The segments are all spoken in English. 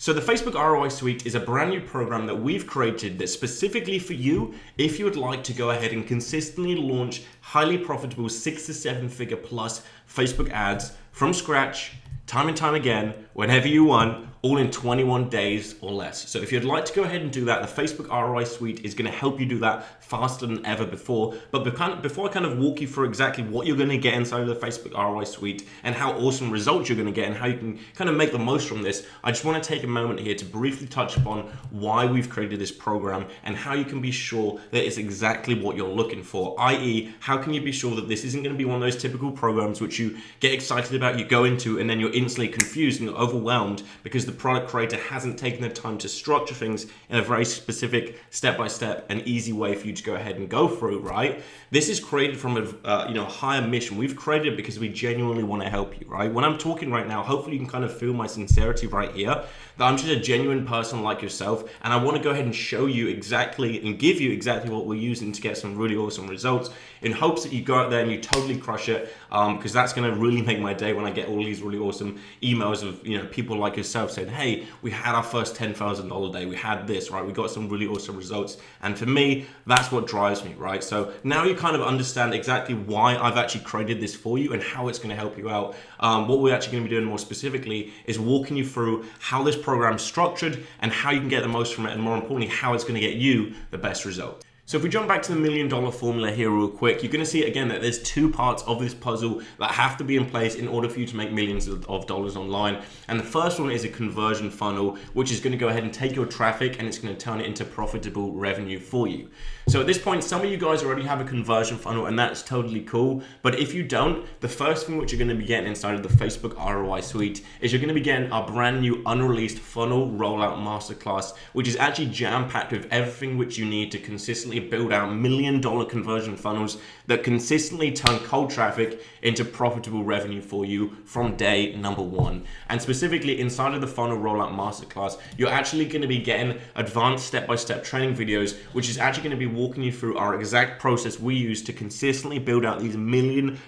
So the Facebook ROI Suite is a brand new program that we've created that's specifically for you if you would like to go ahead and consistently launch highly profitable 6 to 7 figure plus Facebook ads from scratch, time and time again, whenever you want, all in 21 days or less. So if you'd like to go ahead and do that, the Facebook ROI Suite is going to help you do that faster than ever before. But before I kind of walk you through exactly what you're going to get inside of the Facebook ROI Suite and how awesome results you're going to get and how you can kind of make the most from this, I just want to take a moment here to briefly touch upon why we've created this program and how you can be sure that it's exactly what you're looking for, i.e. how can you be sure that this isn't going to be one of those typical programs which you get excited about, you go into, and then you're instantly confused and overwhelmed because the product creator hasn't taken the time to structure things in a very specific step-by-step and easy way for you to go ahead and go through, right? This is created from a higher mission. We've created it because we genuinely want to help you, right? When I'm talking right now, hopefully you can kind of feel my sincerity right here, that I'm just a genuine person like yourself, and I want to go ahead and show you exactly and give you exactly what we're using to get some really awesome results in hopes that you go out there and you totally crush it, because that's going to really make my day when I get all these really awesome emails of people like yourself saying, hey, we had our first $10,000 day, we had this, right? We got some really awesome results. And for me, that's what drives me, right? So now you kind of understand exactly why I've actually created this for you and how it's going to help you out. What we're actually going to be doing more specifically is walking you through how this program's structured and how you can get the most from it, and more importantly, how it's going to get you the best result. So if we jump back to the $1 million formula here real quick, you're going to see again that there's two parts of this puzzle that have to be in place in order for you to make millions of dollars online. And the first one is a conversion funnel, which is going to go ahead and take your traffic and it's going to turn it into profitable revenue for you. So at this point, some of you guys already have a conversion funnel, and that's totally cool. But if you don't, the first thing which you're going to be getting inside of the Facebook ROI Suite is you're going to be getting our brand new unreleased funnel rollout masterclass, which is actually jam-packed with everything which you need to consistently build out $1 million conversion funnels that consistently turn cold traffic into profitable revenue for you from day number one. And specifically inside of the funnel rollout masterclass, you're actually going to be getting advanced step-by-step training videos, which is actually going to be walking you through our exact process we use to consistently build out these $1 million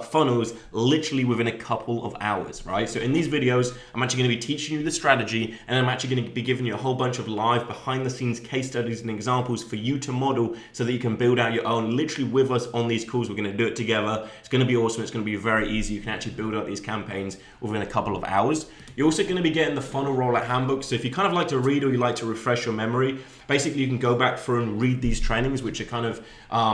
funnels literally within a couple of hours, right? So in these videos, I'm actually going to be teaching you the strategy, and I'm actually going to be giving you a whole bunch of live behind the scenes case studies and examples for you to model so that you can build out your own literally with us on these calls. We're going to do it together. It's going to be awesome. It's going to be very easy. You can actually build out these campaigns within a couple of hours. You're also going to be getting the funnel rollout handbook. So if you kind of like to read or you like to refresh your memory, basically you can go back through and read these trainings, which are kind of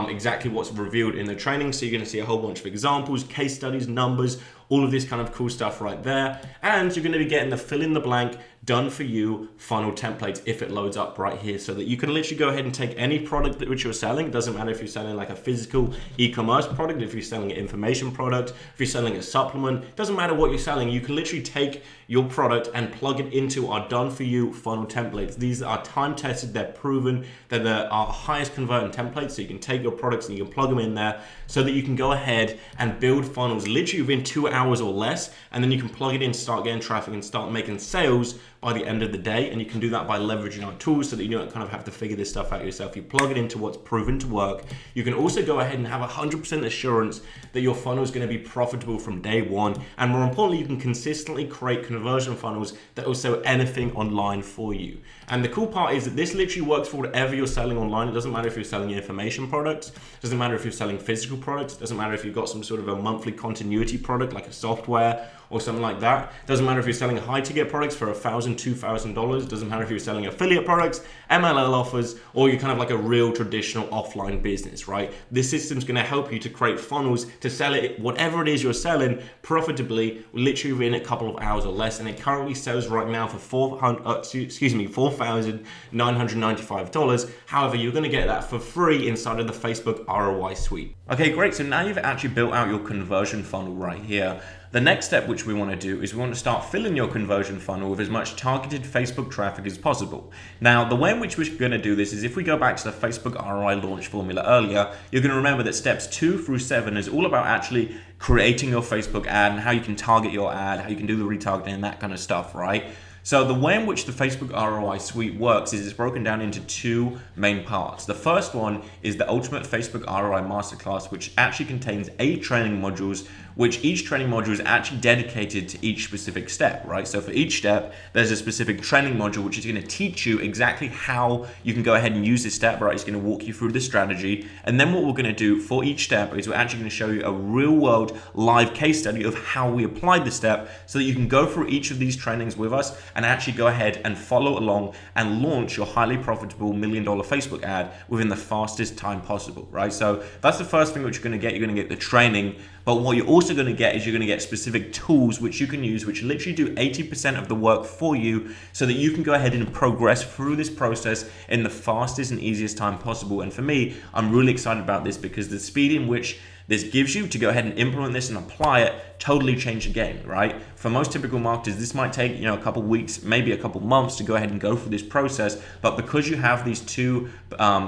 exactly what's revealed in the training. So you're going to see a whole bunch of examples, case studies, numbers, all of this kind of cool stuff right there. And you're going to be getting the fill in the blank done for you funnel templates if it loads up right here, so that you can literally go ahead and take any product that which you're selling. It doesn't matter if you're selling like a physical e-commerce product, if you're selling an information product, if you're selling a supplement, it doesn't matter what you're selling. You can literally take your product and plug it into our done for you funnel templates. These are time tested, they're proven, they're our highest converting templates. So you can take your products and you can plug them in there so that you can go ahead and build funnels literally within 2 hours or less, and then you can plug it in, start getting traffic and start making sales by the end of the day. And you can do that by leveraging our tools so that you don't kind of have to figure this stuff out yourself. You plug it into what's proven to work. You can also go ahead and have 100% assurance that your funnel is going to be profitable from day one. And more importantly, you can consistently create conversion funnels that will sell anything online for you. And the cool part is that this literally works for whatever you're selling online. It doesn't matter if you're selling information products. It doesn't matter if you're selling physical products. It doesn't matter if you've got some sort of a monthly continuity product like a software or something like that. It doesn't matter if you're selling high ticket products for $1,000, $2,000. It doesn't matter if you're selling affiliate products, MLM offers, or you're kind of like a real traditional offline business, right? This system's going to help you to create funnels to sell it, whatever it is you're selling, profitably, literally within a couple of hours or less. And it currently sells right now for $4,995. However, you're going to get that for free inside of the Facebook ROI Suite. Okay, great. So now you've actually built out your conversion funnel right here. The next step which we want to do is we want to start filling your conversion funnel with as much targeted Facebook traffic as possible. Now, the way in which we're going to do this is if we go back to the Facebook ROI launch formula earlier, you're going to remember that steps 2 through 7 is all about actually creating your Facebook ad and how you can target your ad, how you can do the retargeting and that kind of stuff, right? So the way in which the Facebook ROI Suite works is it's broken down into 2 main parts. The first one is the Ultimate Facebook ROI Masterclass, which actually contains 8 training modules which each training module is actually dedicated to each specific step, right? So for each step, there's a specific training module which is going to teach you exactly how you can go ahead and use this step, right? It's going to walk you through the strategy. And then what we're going to do for each step is we're actually going to show you a real world live case study of how we applied the step so that you can go through each of these trainings with us and actually go ahead and follow along and launch your highly profitable $1 million Facebook ad within the fastest time possible, right? So that's the first thing which you're going to get. You're going to get the training, but what you're also going to get is you're going to get specific tools which you can use, which literally do 80% of the work for you so that you can go ahead and progress through this process in the fastest and easiest time possible. And for me, I'm really excited about this because the speed in which this gives you to go ahead and implement this and apply it totally change the game, right? For most typical marketers, this might take, a couple weeks, maybe a couple months to go ahead and go through this process. But because you have these two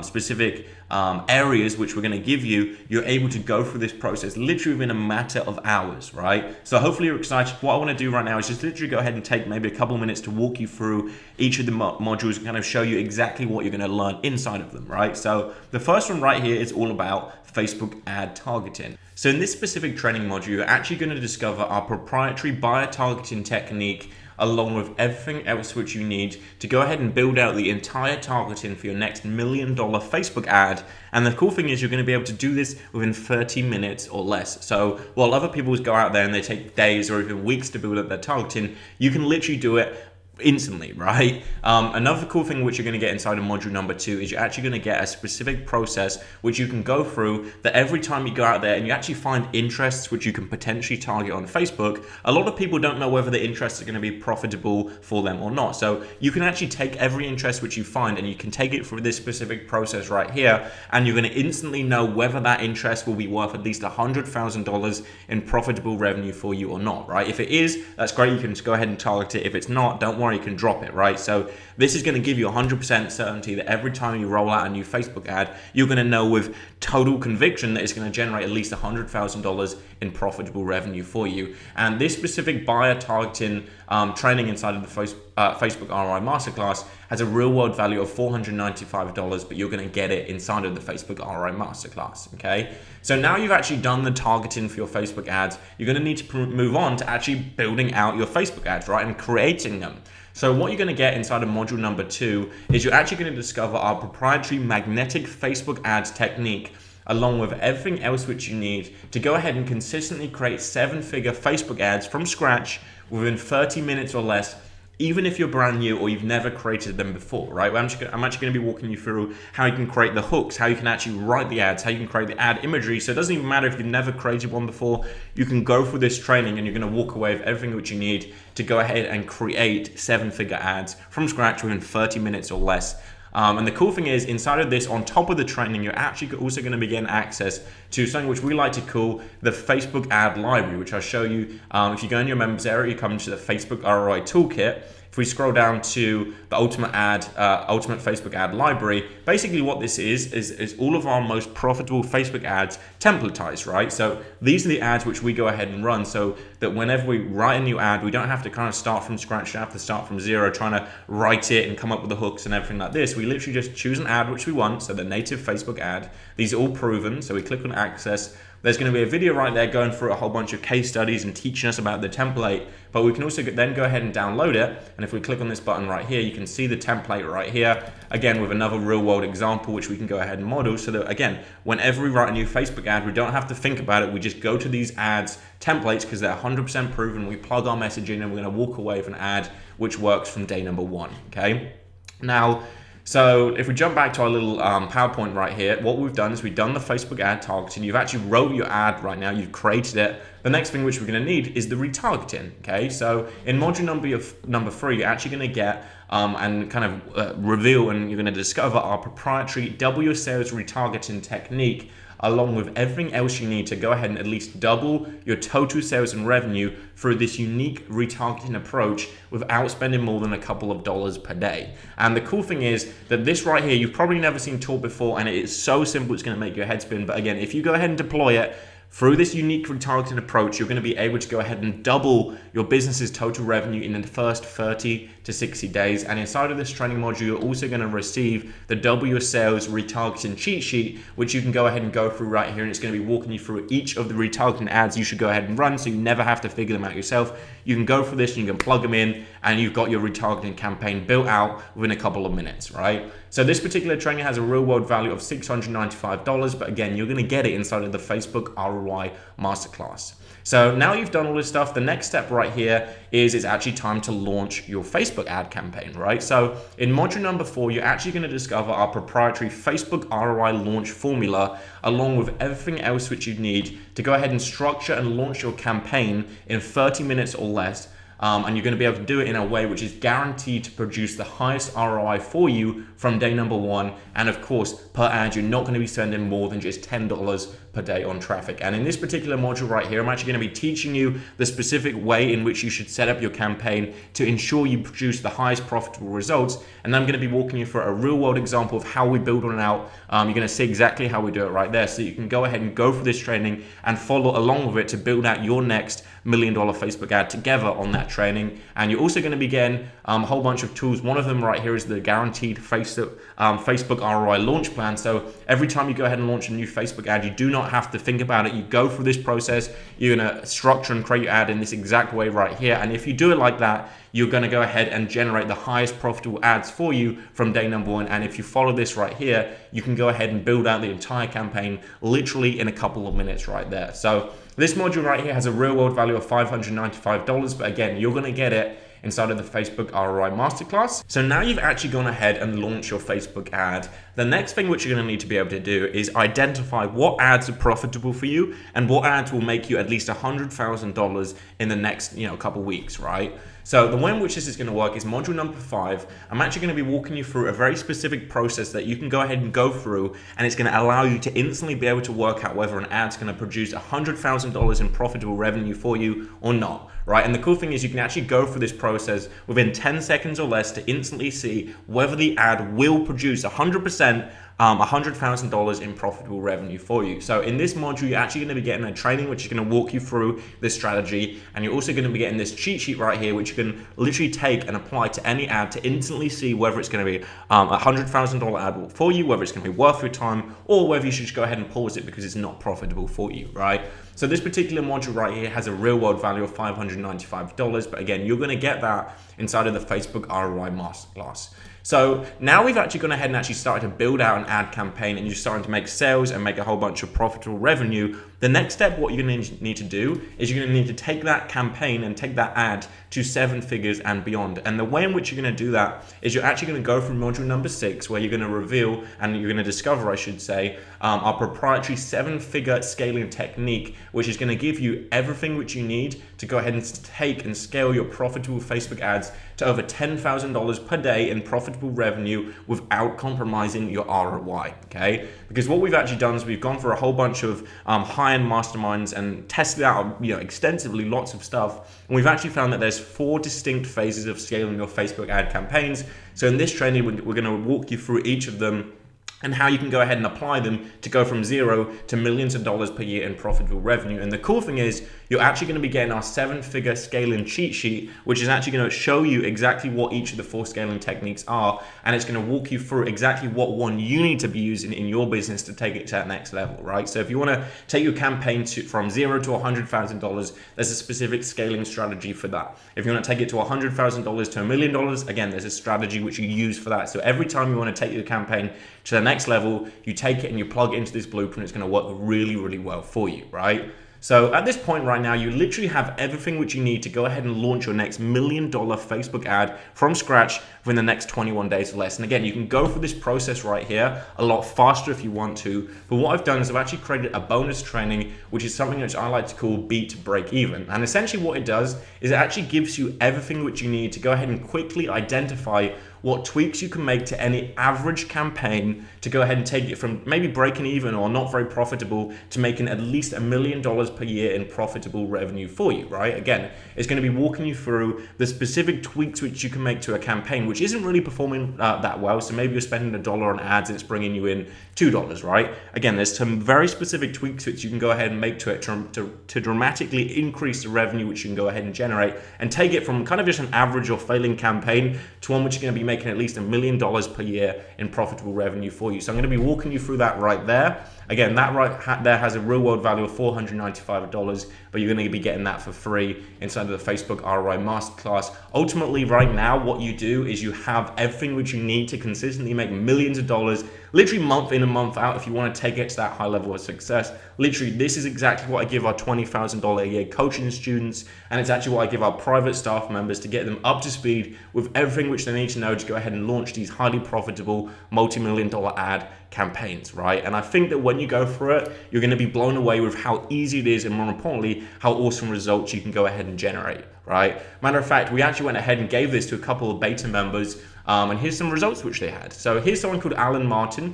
specific areas which we're going to give you, you're able to go through this process literally within a matter of hours, right? So hopefully you're excited. What I want to do right now is just literally go ahead and take maybe a couple minutes to walk you through each of the modules and kind of show you exactly what you're going to learn inside of them, right? So the first one right here is all about Facebook ad targeting. So in this specific training module, you're actually going to discover our proprietary buyer targeting technique along with everything else which you need to go ahead and build out the entire targeting for your next $1 million Facebook ad. And the cool thing is you're going to be able to do this within 30 minutes or less. So while other people go out there and they take days or even weeks to build up their targeting, you can literally do it instantly, right? Another cool thing which you're going to get inside of module number 2 is you're actually going to get a specific process which you can go through that every time you go out there and you actually find interests which you can potentially target on Facebook. A lot of people don't know whether the interests are going to be profitable for them or not. So you can actually take every interest which you find and you can take it through this specific process right here, and you're going to instantly know whether that interest will be worth at least $100,000 in profitable revenue for you or not, right? If it is, that's great. You can just go ahead and target it. If it's not, don't worry, you can drop it, right? So this is going to give you 100% certainty that every time you roll out a new Facebook ad, you're going to know with total conviction that it's going to generate at least $100,000 in profitable revenue for you. And this specific buyer targeting training inside of the Facebook ROI Masterclass has a real world value of $495, but you're going to get it inside of the Facebook ROI Masterclass, okay? So now you've actually done the targeting for your Facebook ads, you're going to need to move on to actually building out your Facebook ads, right? And creating them. So what you're going to get inside of module number 2 is you're actually going to discover our proprietary magnetic Facebook ads technique along with everything else which you need to go ahead and consistently create 7-figure Facebook ads from scratch within 30 minutes or less, even if you're brand new or you've never created them before, right? I'm actually going to be walking you through how you can create the hooks, how you can actually write the ads, how you can create the ad imagery. So it doesn't even matter if you've never created one before, you can go through this training and you're going to walk away with everything which you need to go ahead and create 7-figure ads from scratch within 30 minutes or less. And the cool thing is inside of this, on top of the training, you're actually also going to be getting access to something which we like to call the Facebook ad library, which I'll show you. If you go in your members area, you come into the Facebook ROI toolkit. If we scroll down to the ultimate Facebook ad library, basically what this is all of our most profitable Facebook ads templatized, right? So these are the ads which we go ahead and run so that whenever we write a new ad, we don't have to kind of start from scratch, we don't have to start from zero trying to write it and come up with the hooks and everything like this. We literally just choose an ad which we want, so the native Facebook ad. These are all proven, so we click on access. There's going to be a video right there going through a whole bunch of case studies and teaching us about the template, but we can also then go ahead and download it. And if we click on this button right here, you can see the template right here, again with another real world example which we can go ahead and model, so that again, whenever we write a new Facebook ad, we don't have to think about it. We just go to these ads templates because they're 100% proven. We plug our message in and we're going to walk away with an ad which works from day number 1, okay? Now, so if we jump back to our little PowerPoint right here, what we've done is we've done the Facebook ad targeting. You've actually wrote your ad right now. You've created it. The next thing which we're going to need is the retargeting. Okay, so in module number 3, you're actually going to get and kind of reveal, and you're going to discover our proprietary double your sales retargeting technique, along with everything else you need to go ahead and at least double your total sales and revenue through this unique retargeting approach without spending more than a couple of dollars per day. And the cool thing is that this right here, you've probably never seen taught before, and it is so simple it's going to make your head spin. But again, if you go ahead and deploy it through this unique retargeting approach, you're going to be able to go ahead and double your business's total revenue in the first 30 to 60 days. And inside of this training module, you're also going to receive the Double Your Sales retargeting cheat sheet, which you can go ahead and go through right here. And it's going to be walking you through each of the retargeting ads you should go ahead and run, so you never have to figure them out yourself. You can go through this and you can plug them in, and you've got your retargeting campaign built out within a couple of minutes, right? So this particular training has a real world value of $695, but again, you're going to get it inside of the Facebook ROI Masterclass. So now you've done all this stuff, the next step right here is it's actually time to launch your Facebook ad campaign, right? So in module number 4, you're actually going to discover our proprietary Facebook ROI launch formula, along with everything else which you need to go ahead and structure and launch your campaign in 30 minutes or less. And you're going to be able to do it in a way which is guaranteed to produce the highest ROI for you from day number 1. And of course, per ad, you're not going to be spending more than just $10 per day on traffic. And in this particular module right here, I'm actually going to be teaching you the specific way in which you should set up your campaign to ensure you produce the highest profitable results. And I'm going to be walking you through a real world example of how we build on it out. You're going to see exactly how we do it right there. So you can go ahead and go through this training and follow along with it to build out your next $1 million Facebook ad together on that training. And you're also going to be getting a whole bunch of tools. One of them right here is the guaranteed Facebook ROI launch plan. So every time you go ahead and launch a new Facebook ad, you do not have to think about it. You go through this process. You're going to structure and create your ad in this exact way right here. And if you do it like that, you're going to go ahead and generate the highest profitable ads for you from day number 1. And if you follow this right here, you can go ahead and build out the entire campaign literally in a couple of minutes right there. So this module right here has a real world value of $595, but again, you're going to get it inside of the Facebook ROI Masterclass. So now you've actually gone ahead and launched your Facebook ad. The next thing which you're going to need to be able to do is identify what ads are profitable for you and what ads will make you at least $100,000 in the next couple weeks, right? So the way in which this is going to work is module number 5. I'm actually going to be walking you through a very specific process that you can go ahead and go through, and it's going to allow you to instantly be able to work out whether an ad's going to produce $100,000 in profitable revenue for you or not, right? And the cool thing is you can actually go through this process within 10 seconds or less to instantly see whether the ad will produce 100% $100,000 in profitable revenue for you. So in this module, you're actually going to be getting a training which is going to walk you through this strategy, and you're also going to be getting this cheat sheet right here, which you can literally take and apply to any ad to instantly see whether it's going to be a $100,000 ad for you, whether it's going to be worth your time, or whether you should just go ahead and pause it because it's not profitable for you, right? So this particular module right here has a real world value of $595, but again, you're going to get that inside of the Facebook ROI Masterclass. So now we've actually gone ahead and actually started to build out an ad campaign, and you're starting to make sales and make a whole bunch of profitable revenue. The next step, what you're going to need to do is you're going to need to take that campaign and take that ad to 7 figures and beyond. And the way in which you're going to do that is you're actually going to go from module number 6, where you're going to reveal and you're going to discover, I should say, our proprietary 7-figure scaling technique, which is going to give you everything which you need to go ahead and take and scale your profitable Facebook ads to over $10,000 per day in profitable revenue without compromising your ROI, okay? Because what we've actually done is we've gone for a whole bunch of high-end masterminds and tested out extensively lots of stuff, and we've actually found that there's 4 distinct phases of scaling your Facebook ad campaigns. So in this training, we're going to walk you through each of them and how you can go ahead and apply them to go from 0 to millions of dollars per year in profitable revenue. And the cool thing is you're actually going to be getting our 7-figure scaling cheat sheet, which is actually going to show you exactly what each of the 4 scaling techniques are, and it's going to walk you through exactly what one you need to be using in your business to take it to that next level, right? So if you want to take your campaign from 0 to $100,000, there's a specific scaling strategy for that. If you want to take it to $100,000 to $1 million, again, there's a strategy which you use for that. So every time you want to take your campaign to the next level, you take it and you plug it into this blueprint. It's going to work really, really well for you, right? So at this point right now, you literally have everything which you need to go ahead and launch your next $1 million Facebook ad from scratch within the next 21 days or less. And again, you can go through this process right here a lot faster if you want to. But what I've done is I've actually created a bonus training, which is something which I like to call Beat Break Even. And essentially what it does is it actually gives you everything which you need to go ahead and quickly identify what tweaks you can make to any average campaign to go ahead and take it from maybe breaking even or not very profitable to making at least $1 million per year in profitable revenue for you, right? Again, it's going to be walking you through the specific tweaks which you can make to a campaign, which isn't really performing that well. So maybe you're spending $1 on ads and it's bringing you in $2, right? Again, there's some very specific tweaks which you can go ahead and make to it to dramatically increase the revenue which you can go ahead and generate and take it from kind of just an average or failing campaign to one which is going to be making at least $1 million per year in profitable revenue for you. So I'm going to be walking you through that right there. Again, that right there has a real world value of $495, but you're going to be getting that for free inside of the Facebook ROI Masterclass. Ultimately, right now, what you do is you have everything which you need to consistently make millions of dollars, literally month in and month out, if you want to take it to that high level of success. Literally, this is exactly what I give our $20,000 a year coaching students, and it's actually what I give our private staff members to get them up to speed with everything which they need to know to go ahead and launch these highly profitable multi-million-dollar ad campaigns, right? And I think that when you go through it, you're going to be blown away with how easy it is, and more importantly, how awesome results you can go ahead and generate, right? Matter of fact, we actually went ahead and gave this to a couple of beta members, and here's some results which they had. So here's someone called Alan Martin.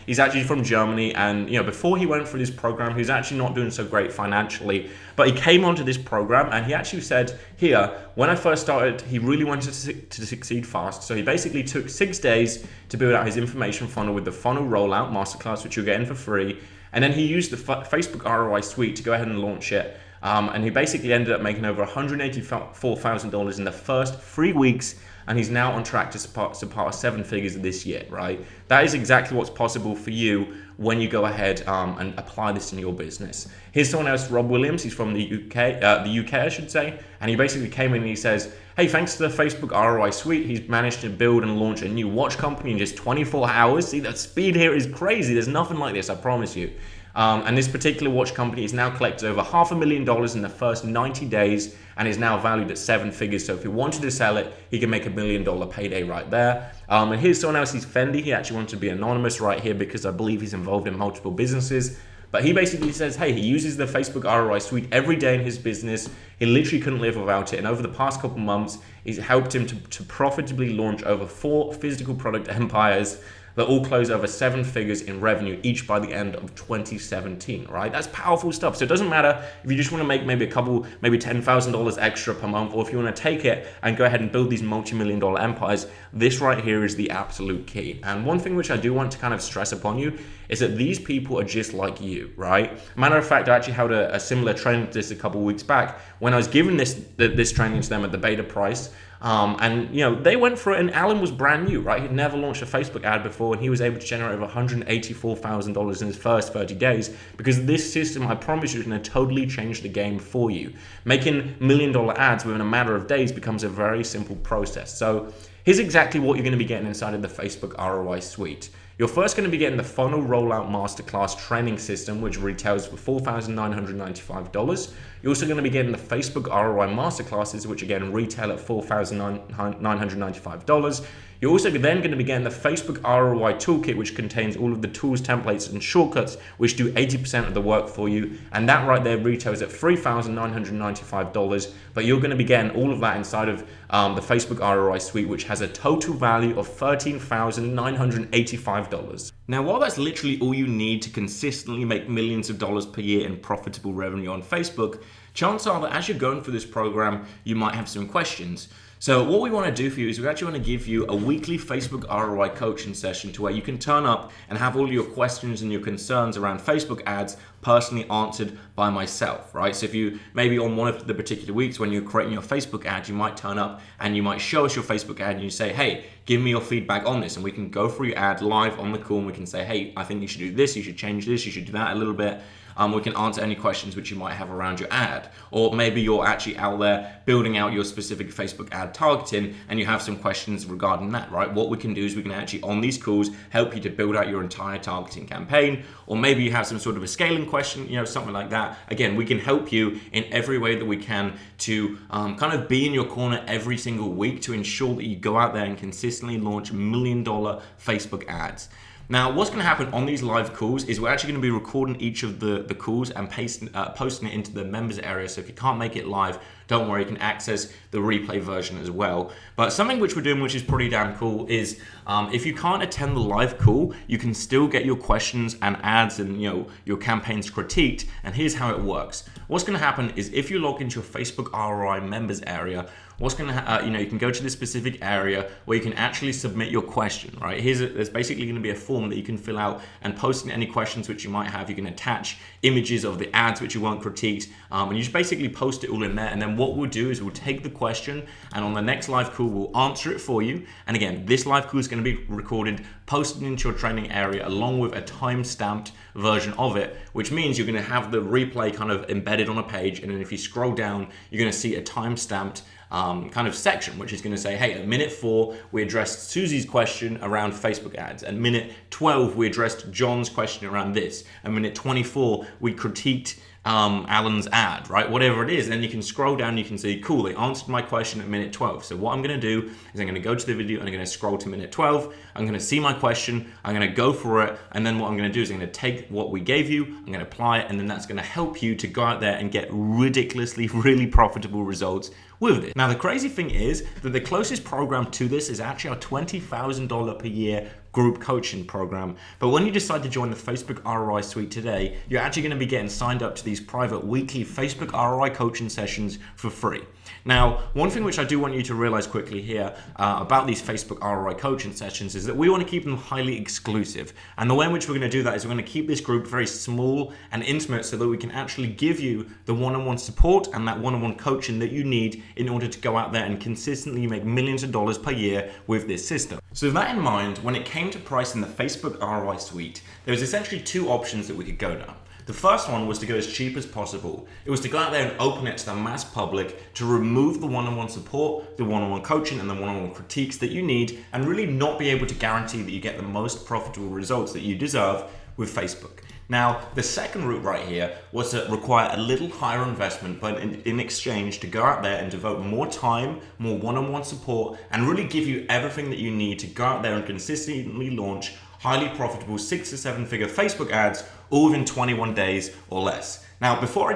He's actually from Germany, and before he went through this program, he was actually not doing so great financially, but he came onto this program and he actually said here, when I first started, he really wanted to succeed fast. So he basically took 6 days to build out his information funnel with the funnel rollout masterclass, which you're getting for free. And then he used the Facebook ROI Suite to go ahead and launch it. And he basically ended up making over $184,000 in the first 3 weeks. And he's now on track to surpass 7 figures this year, right? That is exactly what's possible for you when you go ahead and apply this in your business. Here's someone else, Rob Williams. He's from the UK, I should say. And he basically came in and he says, hey, thanks to the Facebook ROI Suite, he's managed to build and launch a new watch company in just 24 hours. See, that speed here is crazy. There's nothing like this, I promise you. And this particular watch company has now collected over $500,000 in the first 90 days and is now valued at 7 figures. So if he wanted to sell it, he can make $1 million payday right there. And here's someone else, he's Fendi. He actually wanted to be anonymous right here because I believe he's involved in multiple businesses. But he basically says, hey, he uses the Facebook ROI Suite every day in his business. He literally couldn't live without it. And over the past couple months, it's helped him to profitably launch over 4 physical product empires that all close over 7 figures in revenue each by the end of 2017, right? That's powerful stuff. So it doesn't matter if you just want to make maybe $10,000 extra per month, or if you want to take it and go ahead and build these multi-million-dollar empires, this right here is the absolute key. And one thing which I do want to kind of stress upon you is that these people are just like you, right? Matter of fact, I actually held a similar training to this a couple of weeks back when I was giving this training to them at the beta price. And they went for it, and Alan was brand new, right? He'd never launched a Facebook ad before, and he was able to generate over $184,000 in his first 30 days because this system, I promise you, is going to totally change the game for you. Making $1 million ads within a matter of days becomes a very simple process. So here's exactly what you're going to be getting inside of the Facebook ROI Suite. You're first going to be getting the Funnel Rollout Masterclass training system, which retails for $4,995. You're also going to be getting the Facebook ROI Masterclasses, which again retail at $4,995. You're also then going to be getting the Facebook ROI Toolkit, which contains all of the tools, templates, and shortcuts, which do 80% of the work for you. And that right there retails at $3,995. But you're going to be getting all of that inside of the Facebook ROI Suite, which has a total value of $13,985. Now, while that's literally all you need to consistently make millions of dollars per year in profitable revenue on Facebook, chances are that as you're going through this program, you might have some questions. So what we want to do for you is we actually want to give you a weekly Facebook ROI coaching session to where you can turn up and have all your questions and your concerns around Facebook ads personally answered by myself, right? So if you maybe on one of the particular weeks when you're creating your Facebook ad, you might turn up and you might show us your Facebook ad and you say, hey, give me your feedback on this, and we can go through your ad live on the call and we can say, hey, I think you should do this, you should change this, you should do that a little bit. We can answer any questions which you might have around your ad. Or maybe you're actually out there building out your specific Facebook ad targeting and you have some questions regarding that, right? What we can do is we can actually, on these calls, help you to build out your entire targeting campaign. Or maybe you have some sort of a scaling question, something like that. Again, we can help you in every way that we can to kind of be in your corner every single week to ensure that you go out there and consistently launch $1 million Facebook ads. Now, what's going to happen on these live calls is we're actually going to be recording each of the calls and posting it into the members area. So if you can't make it live, don't worry, you can access the replay version as well. But something which we're doing, which is pretty damn cool, is if you can't attend the live call, you can still get your questions and ads and your campaigns critiqued. And here's how it works. What's going to happen is if you log into your Facebook ROI members area, what's going to you can go to this specific area where you can actually submit your question, right? There's basically going to be a form that you can fill out and post in any questions which you might have. You can attach images of the ads which you want critiqued, and you just basically post it all in there. And then what we'll do is we'll take the question, and on the next live call, we'll answer it for you. And again, this live call is going to be recorded, posted into your training area along with a time-stamped version of it, which means you're going to have the replay kind of embedded on a page. And then if you scroll down, you're going to see a time-stamped kind of section, which is going to say, hey, at minute 4, we addressed Susie's question around Facebook ads. At minute 12, we addressed John's question around this. At minute 24, we critiqued Alan's ad, right? Whatever it is. And then you can scroll down, you can see, cool, they answered my question at minute 12. So what I'm going to do is I'm going to go to the video and I'm going to scroll to minute 12. I'm going to see my question. I'm going to go for it. And then what I'm going to do is I'm going to take what we gave you, I'm going to apply it, and then that's going to help you to go out there and get ridiculously, really profitable results with it. Now, the crazy thing is that the closest program to this is actually our $20,000 per year group coaching program. But when you decide to join the Facebook ROI Suite today, you're actually going to be getting signed up to these private weekly Facebook ROI coaching sessions for free. Now, one thing which I do want you to realize quickly here about these Facebook ROI coaching sessions is that we want to keep them highly exclusive. And the way in which we're going to do that is we're going to keep this group very small and intimate so that we can actually give you the one-on-one support and that one-on-one coaching that you need in order to go out there and consistently make millions of dollars per year with this system. So with that in mind, when it came to pricing the Facebook ROI Suite, there was essentially 2 options that we could go down. The first one was to go as cheap as possible. It was to go out there and open it to the mass public, to remove the one-on-one support, the one-on-one coaching, and the one-on-one critiques that you need, and really not be able to guarantee that you get the most profitable results that you deserve with Facebook. Now, the second route right here was to require a little higher investment, but in exchange to go out there and devote more time, more one-on-one support, and really give you everything that you need to go out there and consistently launch highly profitable 6 to 7 figure Facebook ads all within 21 days or less. Now, before I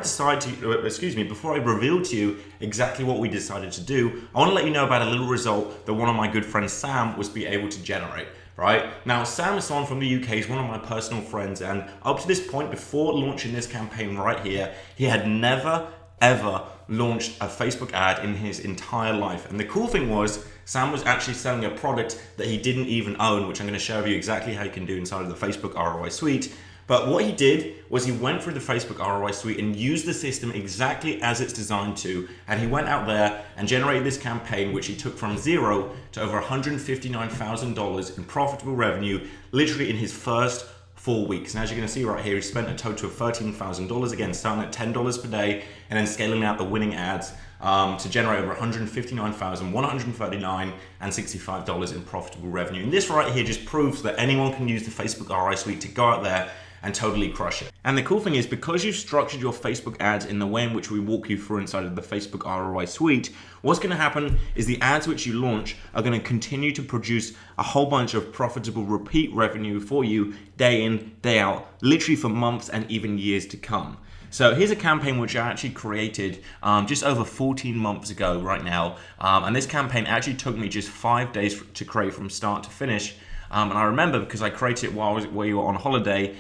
reveal to you exactly what we decided to do, I want to let you know about a little result that one of my good friends, Sam, was able to generate. Right? Now, Sam is someone from the UK, he's one of my personal friends, and up to this point, before launching this campaign right here, he had never, ever launched a Facebook ad in his entire life. And the cool thing was, Sam was actually selling a product that he didn't even own, which I'm going to show you exactly how you can do inside of the Facebook ROI Suite. But what he did was he went through the Facebook ROI Suite and used the system exactly as it's designed to. And he went out there and generated this campaign, which he took from zero to over $159,000 in profitable revenue, literally in his first 4 weeks. And as you're going to see right here, he spent a total of $13,000, again, starting at $10 per day and then scaling out the winning ads to generate over $159,139 and $65 in profitable revenue. And this right here just proves that anyone can use the Facebook ROI Suite to go out there and totally crush it. And the cool thing is, because you've structured your Facebook ads in the way in which we walk you through inside of the Facebook ROI Suite, what's going to happen is the ads which you launch are going to continue to produce a whole bunch of profitable repeat revenue for you day in, day out, literally for months and even years to come. So here's a campaign which I actually created just over 14 months ago right now. And this campaign actually took me just 5 days to create from start to finish. And I remember, because I created it while we were on holiday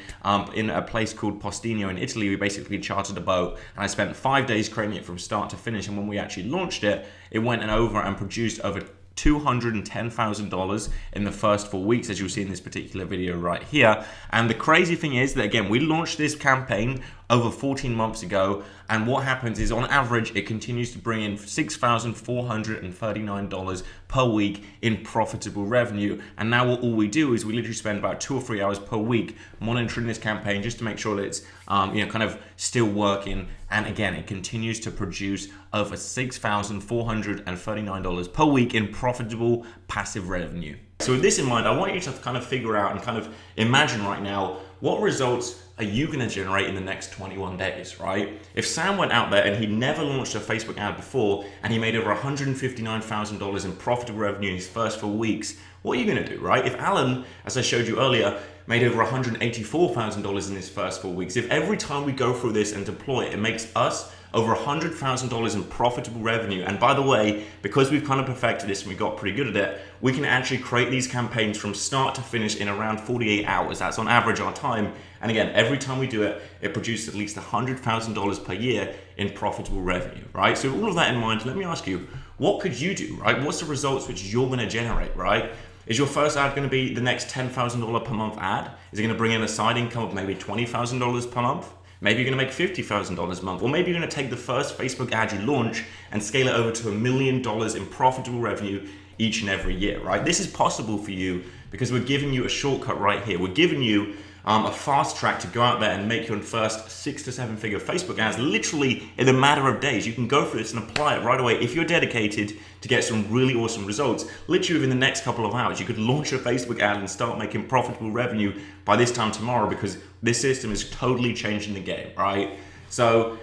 in a place called Postigno in Italy. We basically chartered a boat, and I spent 5 days creating it from start to finish. And when we actually launched it, it went over and produced over $210,000 in the first 4 weeks, as you'll see in this particular video right here. And the crazy thing is that, again, we launched this campaign over 14 months ago, and what happens is, on average, it continues to bring in $6,439 per week in profitable revenue. And now all we do is we literally spend about 2 or 3 hours per week monitoring this campaign just to make sure that it's kind of still working. And again, it continues to produce over $6,439 per week in profitable passive revenue. So with this in mind, I want you to kind of figure out and kind of imagine right now, what results are you going to generate in the next 21 days, right? If Sam went out there and he never launched a Facebook ad before and he made over $159,000 in profitable revenue in his first 4 weeks, what are you going to do, right? If Alan, as I showed you earlier, made over $184,000 in his first 4 weeks, if every time we go through this and deploy it, it makes us over $100,000 in profitable revenue. And by the way, because we've kind of perfected this and we got pretty good at it, we can actually create these campaigns from start to finish in around 48 hours. That's on average our time. And again, every time we do it, it produces at least $100,000 per year in profitable revenue, right? So with all of that in mind, let me ask you, what could you do, right? What's the results which you're gonna generate, right? Is your first ad gonna be the next $10,000 per month ad? Is it gonna bring in a side income of maybe $20,000 per month? Maybe you're gonna make $50,000 a month, or maybe you're gonna take the first Facebook ad you launch and scale it over to $1 million in profitable revenue each and every year, right? This is possible for you because we're giving you a shortcut right here. We're giving you a fast track to go out there and make your first 6 to 7 figure Facebook ads literally in a matter of days. You can go through this and apply it right away. If you're dedicated to get some really awesome results, literally within the next couple of hours, you could launch a Facebook ad and start making profitable revenue by this time tomorrow, because this system is totally changing the game, right? So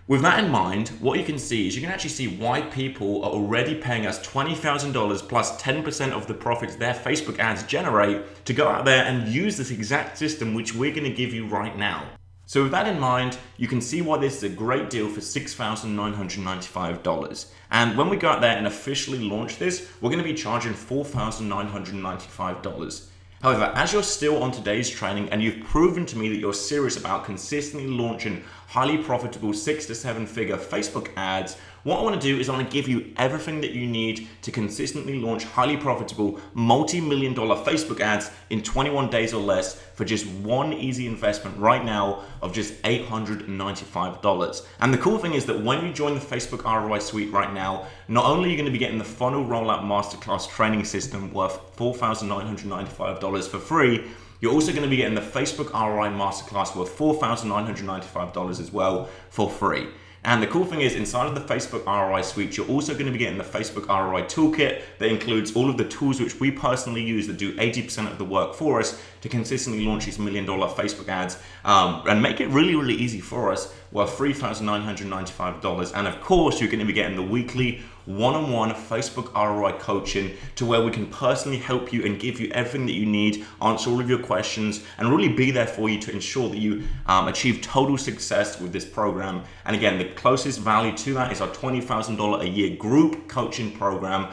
with that in mind, what you can see is you can actually see why people are already paying us $20,000 plus 10% of the profits their Facebook ads generate to go out there and use this exact system which we're going to give you right now. So with that in mind, you can see why this is a great deal for $6,995. And when we go out there and officially launch this, we're going to be charging $4,995. However, as you're still on today's training and you've proven to me that you're serious about consistently launching highly profitable 6 to 7 figure Facebook ads, what I want to do is I want to give you everything that you need to consistently launch highly profitable multi-million-dollar Facebook ads in 21 days or less for just one easy investment right now of just $895. And the cool thing is that when you join the Facebook ROI Suite right now, not only are you going to be getting the funnel rollout masterclass training system worth $4,995 for free, you're also going to be getting the Facebook ROI masterclass worth $4,995 as well for free. And the cool thing is, inside of the Facebook ROI Suite, you're also going to be getting the Facebook ROI Toolkit that includes all of the tools which we personally use that do 80% of the work for us to consistently launch these $1 million Facebook ads and make it really, really easy for us, worth $3,995. And of course, you're going to be getting the weekly one-on-one Facebook ROI coaching to where we can personally help you and give you everything that you need, answer all of your questions, and really be there for you to ensure that you achieve total success with this program. And again, the closest value to that is our $20,000 a year group coaching program.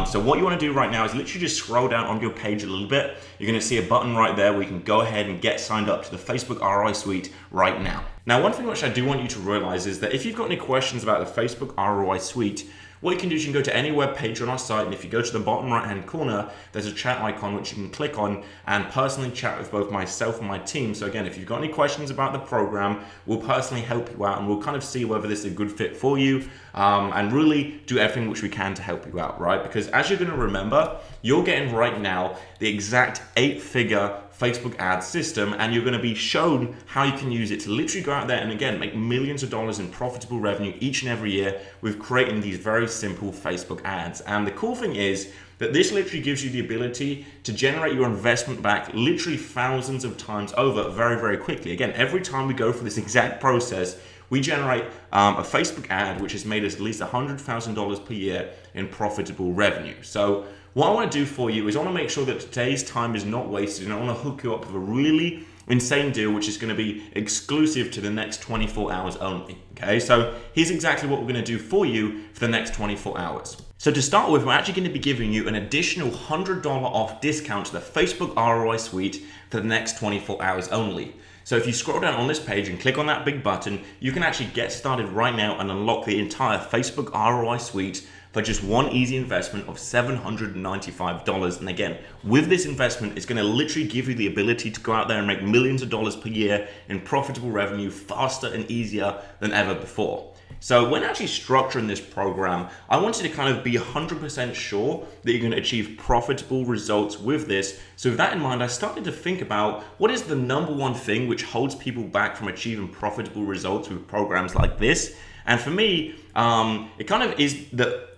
So what you want to do right now is literally just scroll down on your page a little bit. You're going to see a button right there where you can go ahead and get signed up to the Facebook ROI Suite right now. Now, one thing which I do want you to realize is that if you've got any questions about the Facebook ROI Suite, what you can do is you can go to any web page on our site, and if you go to the bottom right hand corner, there's a chat icon which you can click on and personally chat with both myself and my team. So again, if you've got any questions about the program, we'll personally help you out and we'll kind of see whether this is a good fit for you and really do everything which we can to help you out, right? Because as you're going to remember, you're getting right now the exact 8-figure Facebook ad system, and you're going to be shown how you can use it to literally go out there and again make millions of dollars in profitable revenue each and every year with creating these very simple Facebook ads. And the cool thing is that this literally gives you the ability to generate your investment back literally thousands of times over very, very quickly. Again, every time we go through this exact process, we generate a Facebook ad which has made us at least $100,000 per year in profitable revenue. So what I want to do for you is I want to make sure that today's time is not wasted, and I want to hook you up with a really insane deal which is going to be exclusive to the next 24 hours only. Okay, so here's exactly what we're going to do for you for the next 24 hours. So to start with, we're actually going to be giving you an additional $100 off discount to the Facebook ROI Suite for the next 24 hours only. So if you scroll down on this page and click on that big button, you can actually get started right now and unlock the entire Facebook ROI Suite for just one easy investment of $795. And again, with this investment, it's going to literally give you the ability to go out there and make millions of dollars per year in profitable revenue faster and easier than ever before. So when actually structuring this program, I wanted to kind of be 100% sure that you're going to achieve profitable results with this. So with that in mind, I started to think about what is the number one thing which holds people back from achieving profitable results with programs like this. And for me, it kind of is that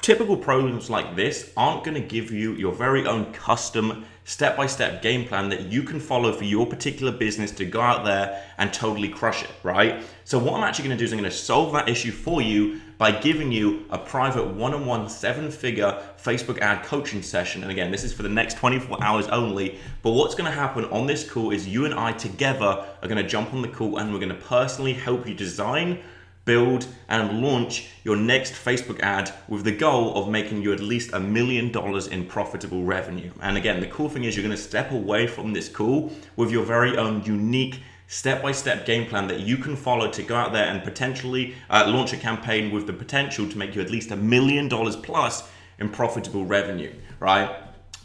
typical programs like this aren't going to give you your very own custom step-by-step game plan that you can follow for your particular business to go out there and totally crush it, right? So what I'm actually going to do is I'm going to solve that issue for you by giving you a private one-on-one 7-figure Facebook ad coaching session. And again, this is for the next 24 hours only. But what's going to happen on this call is you and I together are going to jump on the call and we're going to personally help you design, build and launch your next Facebook ad with the goal of making you at least $1 million in profitable revenue. And again, the cool thing is you're going to step away from this call with your very own unique step-by-step game plan that you can follow to go out there and potentially launch a campaign with the potential to make you at least $1 million plus in profitable revenue, right?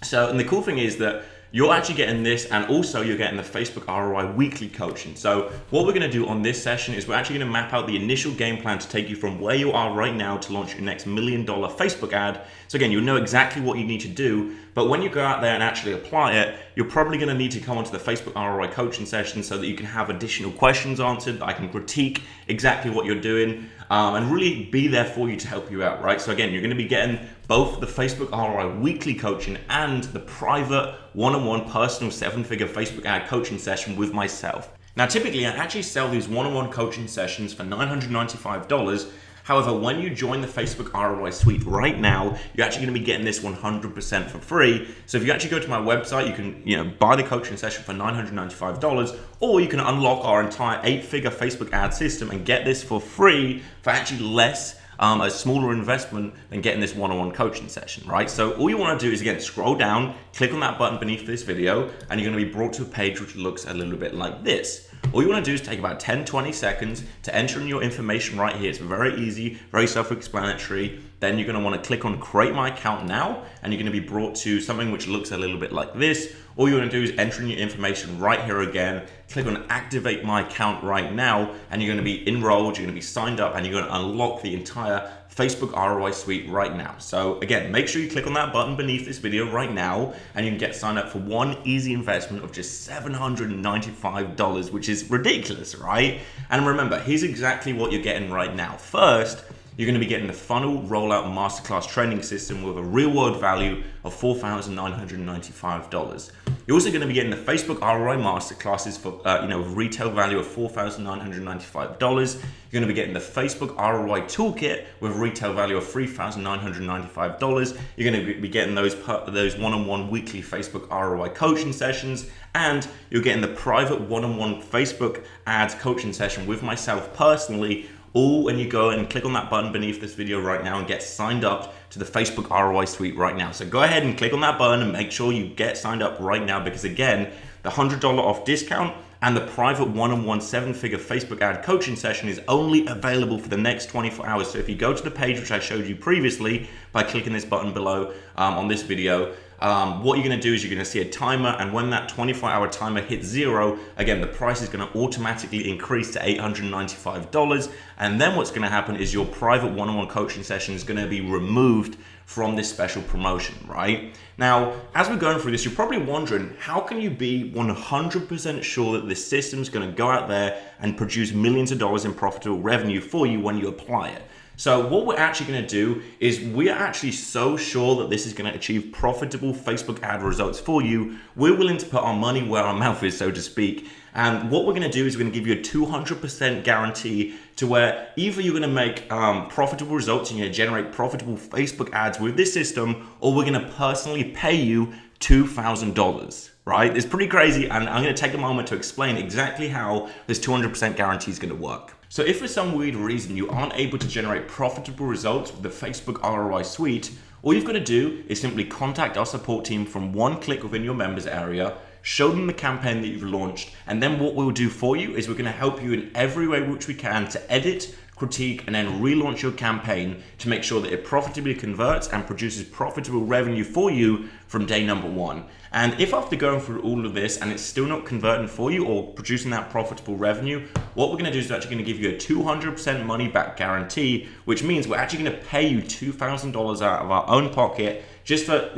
So, and the cool thing is that you're actually getting this, and also you're getting the Facebook ROI weekly coaching. So what we're going to do on this session is we're actually going to map out the initial game plan to take you from where you are right now to launch your next $1 million Facebook ad. So again, you'll know exactly what you need to do, but when you go out there and actually apply it, you're probably going to need to come onto the Facebook ROI coaching session so that you can have additional questions answered, that I can critique exactly what you're doing, and really be there for you to help you out, right? So again, you're going to be getting both the Facebook ROI weekly coaching and the private one-on-one personal 7-figure Facebook ad coaching session with myself. Now, typically, I actually sell these one-on-one coaching sessions for $995. However, when you join the Facebook ROI Suite right now, you're actually going to be getting this 100% for free. So if you actually go to my website, you can buy the coaching session for $995, or you can unlock our entire 8-figure Facebook ad system and get this for free for actually less, a smaller investment than getting this one-on-one coaching session, right? So all you want to do is, again, scroll down, click on that button beneath this video, and you're going to be brought to a page which looks a little bit like this. All you want to do is take about 10-20 seconds to enter in your information right here. It's very easy, very self-explanatory. Then you're going to want to click on create my account now, and you're going to be brought to something which looks a little bit like this. All you're going to do is enter in your information right here again, click on activate my account right now, and you're going to be enrolled, you're going to be signed up, and you're going to unlock the entire Facebook ROI Suite right now. So again, make sure you click on that button beneath this video right now, and you can get signed up for one easy investment of just $795, which is ridiculous, right? And remember, here's exactly what you're getting right now. First, you're going to be getting the funnel rollout masterclass training system with a real world value of $4,995. You're also going to be getting the Facebook ROI masterclasses for with retail value of $4,995. You're going to be getting the Facebook ROI toolkit with retail value of $3,995. You're going to be getting those one-on-one weekly Facebook ROI coaching sessions, and you're getting the private one-on-one Facebook ads coaching session with myself personally, all when you go and click on that button beneath this video right now and get signed up to the Facebook ROI Suite right now. So go ahead and click on that button and make sure you get signed up right now, because again, the $100 off discount and the private one-on-one 7-figure Facebook ad coaching session is only available for the next 24 hours. So if you go to the page which I showed you previously by clicking this button below on this video, what you're going to do is you're going to see a timer, and when that 24-hour timer hits 0, again, the price is going to automatically increase to $895. And then what's going to happen is your private one-on-one coaching session is going to be removed from this special promotion, right? Now, as we're going through this, you're probably wondering, how can you be 100% sure that this system is going to go out there and produce millions of dollars in profitable revenue for you when you apply it? So what we're actually going to do is we are actually so sure that this is going to achieve profitable Facebook ad results for you. We're willing to put our money where our mouth is, so to speak. And what we're going to do is we're going to give you a 200% guarantee to where either you're going to make profitable results and you're going to generate profitable Facebook ads with this system, or we're going to personally pay you $2,000, right? It's pretty crazy, and I'm going to take a moment to explain exactly how this 200% guarantee is going to work. So if for some weird reason you aren't able to generate profitable results with the Facebook ROI Suite, all you've got to do is simply contact our support team from one click within your members area, show them the campaign that you've launched, and then what we'll do for you is we're going to help you in every way which we can to edit, critique, and then relaunch your campaign to make sure that it profitably converts and produces profitable revenue for you from day number one. And if after going through all of this and it's still not converting for you or producing that profitable revenue, what we're going to do is we're actually going to give you a 200% money back guarantee, which means we're actually going to pay you $2,000 out of our own pocket just for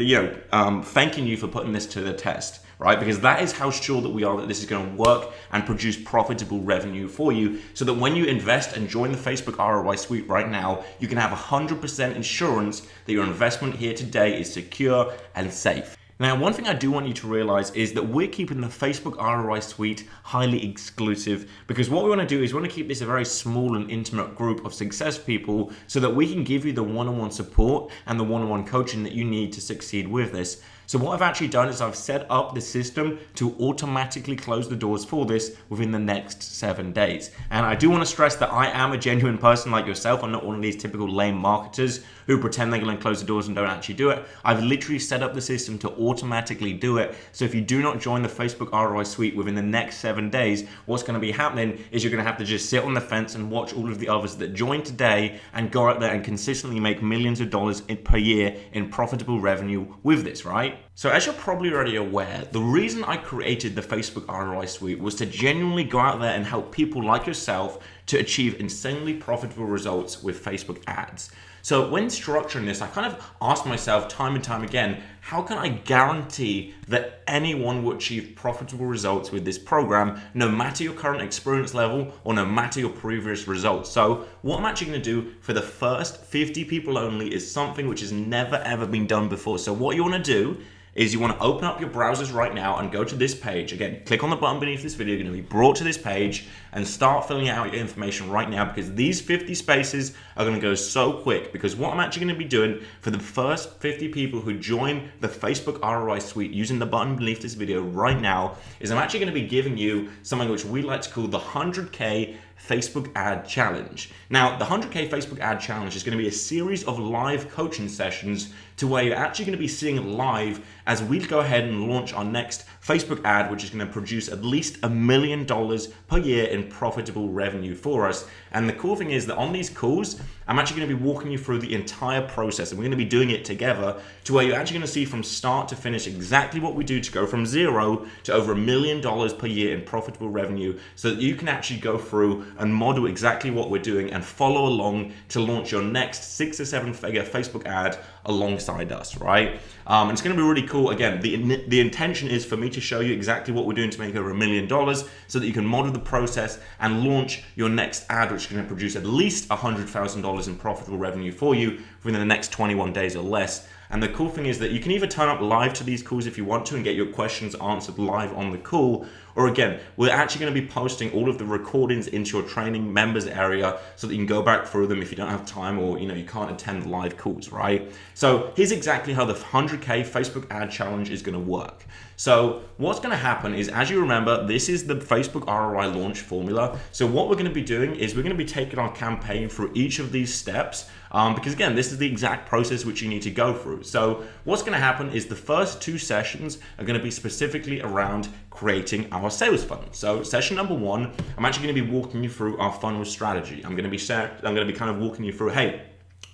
thanking you for putting this to the test, right? Because that is how sure that we are that this is going to work and produce profitable revenue for you, so that when you invest and join the Facebook ROI Suite right now, you can have 100% insurance that your investment here today is secure and safe. Now, one thing I do want you to realize is that we're keeping the Facebook ROI Suite highly exclusive, because what we want to do is we want to keep this a very small and intimate group of success people so that we can give you the one-on-one support and the one-on-one coaching that you need to succeed with this. So what I've actually done is I've set up the system to automatically close the doors for this within the next 7 days. And I do want to stress that I am a genuine person like yourself. I'm not one of these typical lame marketers who pretend they're going to close the doors and don't actually do it. I've literally set up the system to automatically do it. So if you do not join the Facebook ROI Suite within the next 7 days, what's going to be happening is you're going to have to just sit on the fence and watch all of the others that join today and go out there and consistently make millions of dollars per year in profitable revenue with this, right? So as you're probably already aware, the reason I created the Facebook ROI Suite was to genuinely go out there and help people like yourself to achieve insanely profitable results with Facebook ads. So when structuring this, I kind of asked myself time and time again, how can I guarantee that anyone will achieve profitable results with this program, no matter your current experience level or no matter your previous results? So what I'm actually going to do for the first 50 people only is something which has never ever been done before. So what you want to do is you want to open up your browsers right now and go to this page. Again, click on the button beneath this video. You're going to be brought to this page and start filling out your information right now, because these 50 spaces are going to go so quick. Because what I'm actually going to be doing for the first 50 people who join the Facebook ROI Suite using the button beneath this video right now is I'm actually going to be giving you something which we like to call the 100K Facebook ad challenge. Now, the 100K Facebook ad challenge is going to be a series of live coaching sessions to where you're actually going to be seeing live as we go ahead and launch our next Facebook ad, which is going to produce at least $1 million per year in profitable revenue for us. And the cool thing is that on these calls, I'm actually going to be walking you through the entire process, and we're going to be doing it together to where you're actually going to see from start to finish exactly what we do to go from zero to over $1 million per year in profitable revenue, so that you can actually go through and model exactly what we're doing and follow along to launch your next 6 or 7 figure Facebook ad alongside us, right? And it's going to be really cool. Again, the intention is for me to show you exactly what we're doing to make over $1 million, so that you can model the process and launch your next ad, which is going to produce at least $100,000 in profitable revenue for you within the next 21 days or less. And the cool thing is that you can either turn up live to these calls if you want to and get your questions answered live on the call, or again, we're actually going to be posting all of the recordings into your training members area so that you can go back through them if you don't have time, or you can't attend live calls, right? So here's exactly how the 100K Facebook ad challenge is going to work. So what's going to happen is, as you remember, this is the Facebook ROI launch formula. So what we're going to be doing is we're going to be taking our campaign through each of these steps, because again, this is the exact process which you need to go through. So what's going to happen is the first 2 sessions are going to be specifically around creating our sales funnel. So session number 1, I'm actually going to be walking you through our funnel strategy. I'm going to be kind of walking you through, hey,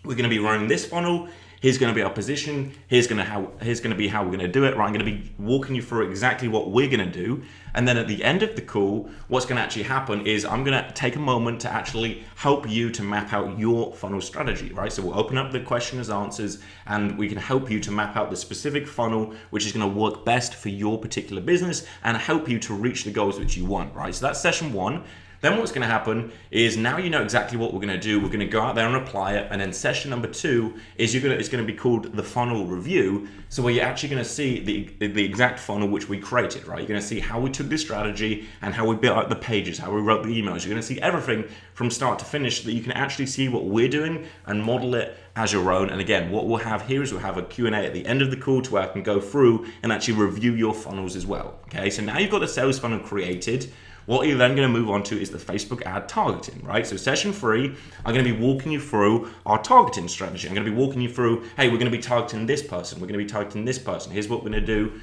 we're going to be running this funnel. Here's going to be our position. Here's going to be how we're going to do it. Right? I'm going to be walking you through exactly what we're going to do. And then at the end of the call, what's going to actually happen is I'm going to take a moment to actually help you to map out your funnel strategy, right? So we'll open up the questions and answers, and we can help you to map out the specific funnel which is going to work best for your particular business and help you to reach the goals which you want, right? So that's session 1. Then what's going to happen is, now you know exactly what we're going to do. We're going to go out there and apply it. And then session number 2 is it's going to be called the funnel review. So where you're actually going to see the exact funnel which we created, right? You're going to see how we took this strategy and how we built out the pages, how we wrote the emails. You're going to see everything from start to finish, so that you can actually see what we're doing and model it as your own. And again, what we'll have here is we'll have a Q&A at the end of the call to where I can go through and actually review your funnels as well. Okay, so now you've got the sales funnel created. What you're then going to move on to is the Facebook ad targeting, right? So session 3, I'm going to be walking you through our targeting strategy. I'm going to be walking you through, hey, we're going to be targeting this person. We're going to be targeting this person. Here's what we're going to do.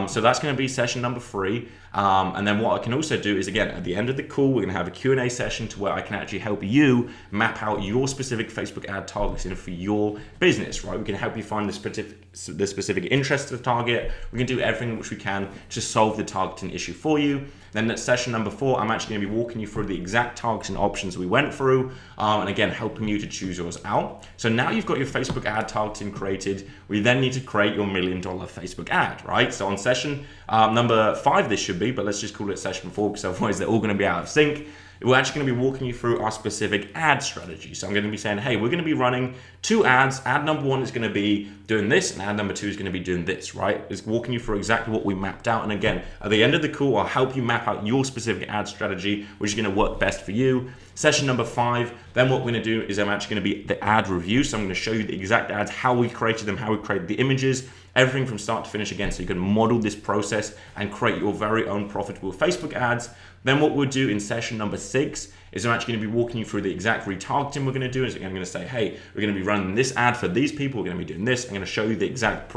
So that's going to be session number 3. And then what I can also do is, again, at the end of the call, we're going to have a Q&A session to where I can actually help you map out your specific Facebook ad targeting for your business, right? We can help you find the specific interest of the target. We can do everything which we can to solve the targeting issue for you. Then at session number 4, I'm actually going to be walking you through the exact targeting options we went through, and again, helping you to choose yours out. So now you've got your Facebook ad targeting created. We then need to create your $1 million Facebook ad, right? So on session number 5, this should be, but let's just call it session 4, because otherwise they're all going to be out of sync. We're actually going to be walking you through our specific ad strategy. So I'm going to be saying, hey, we're going to be running 2 ads. Ad number 1 is going to be doing this, and ad number 2 is going to be doing this, right? It's walking you through exactly what we mapped out. And again, at the end of the call, I'll help you map out your specific ad strategy, which is going to work best for you. Session number 5, then what we're going to do is I'm actually going to be the ad review. So I'm going to show you the exact ads, how we created them, how we created the images, everything from start to finish again, so you can model this process and create your very own profitable Facebook ads. Then what we'll do in session number 6 is I'm actually going to be walking you through the exact retargeting we're going to do. I'm going to say, hey, we're going to be running this ad for these people. We're going to be doing this. I'm going to show you the exact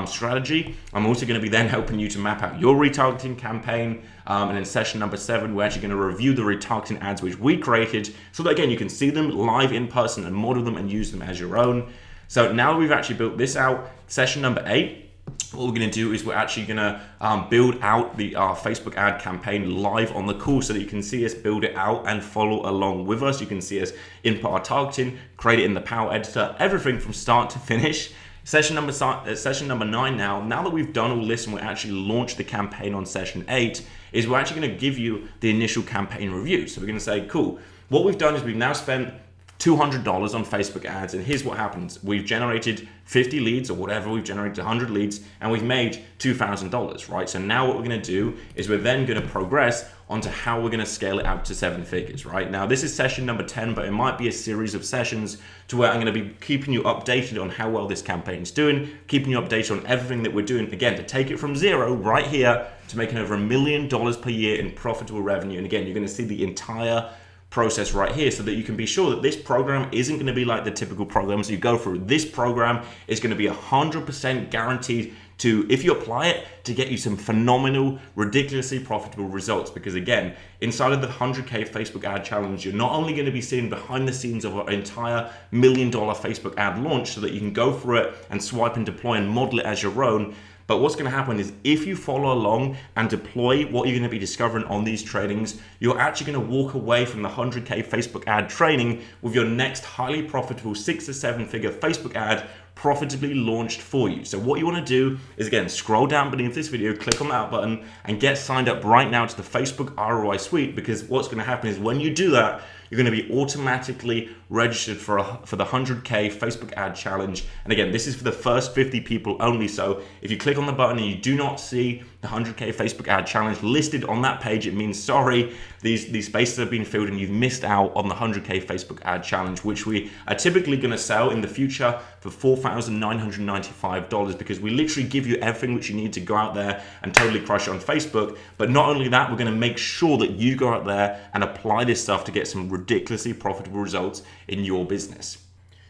strategy. I'm also going to be then helping you to map out your retargeting campaign. And in session number 7, we're actually going to review the retargeting ads which we created so that, again, you can see them live in person and model them and use them as your own. So now we've actually built this out, session number 8, what we're going to do is we're actually going to build out the Facebook ad campaign live on the call so that you can see us build it out and follow along with us. You can see us input our targeting, create it in the Power Editor, everything from start to finish. Session number 9 now that we've done all this and we actually launched the campaign on session 8, is we're actually going to give you the initial campaign review. So we're going to say, cool, what we've done is we've now spent $200 on Facebook ads, and here's what happens. We've generated 50 leads or whatever, we've generated 100 leads, and we've made $2,000, right? So now what we're gonna do is we're then gonna progress onto how we're gonna scale it out to 7 figures, right? Now this is session number 10, but it might be a series of sessions to where I'm gonna be keeping you updated on how well this campaign's doing, keeping you updated on everything that we're doing, again, to take it from zero right here to making over $1 million per year in profitable revenue. And again, you're gonna see the entire process right here so that you can be sure that this program isn't going to be like the typical programs you go through. This program is going to be 100% guaranteed to, if you apply it, to get you some phenomenal, ridiculously profitable results. Because again, inside of the 100K Facebook ad challenge, you're not only going to be seeing behind the scenes of our entire $1 million Facebook ad launch so that you can go through it and swipe and deploy and model it as your own. But what's going to happen is if you follow along and deploy what you're going to be discovering on these trainings, you're actually going to walk away from the 100K Facebook ad training with your next highly profitable 6 to 7 figure Facebook ad profitably launched for you. So what you want to do is, again, scroll down beneath this video, click on that button and get signed up right now to the Facebook ROI Suite, because what's going to happen is when you do that, you're going to be automatically registered for the 100K Facebook ad challenge. And again, this is for the first 50 people only. So if you click on the button and you do not see the 100K Facebook ad challenge listed on that page, it means, sorry, these spaces have been filled and you've missed out on the 100K Facebook ad challenge, which we are typically going to sell in the future for $4,995, because we literally give you everything which you need to go out there and totally crush it on Facebook. But not only that, we're going to make sure that you go out there and apply this stuff to get some ridiculously profitable results in your business.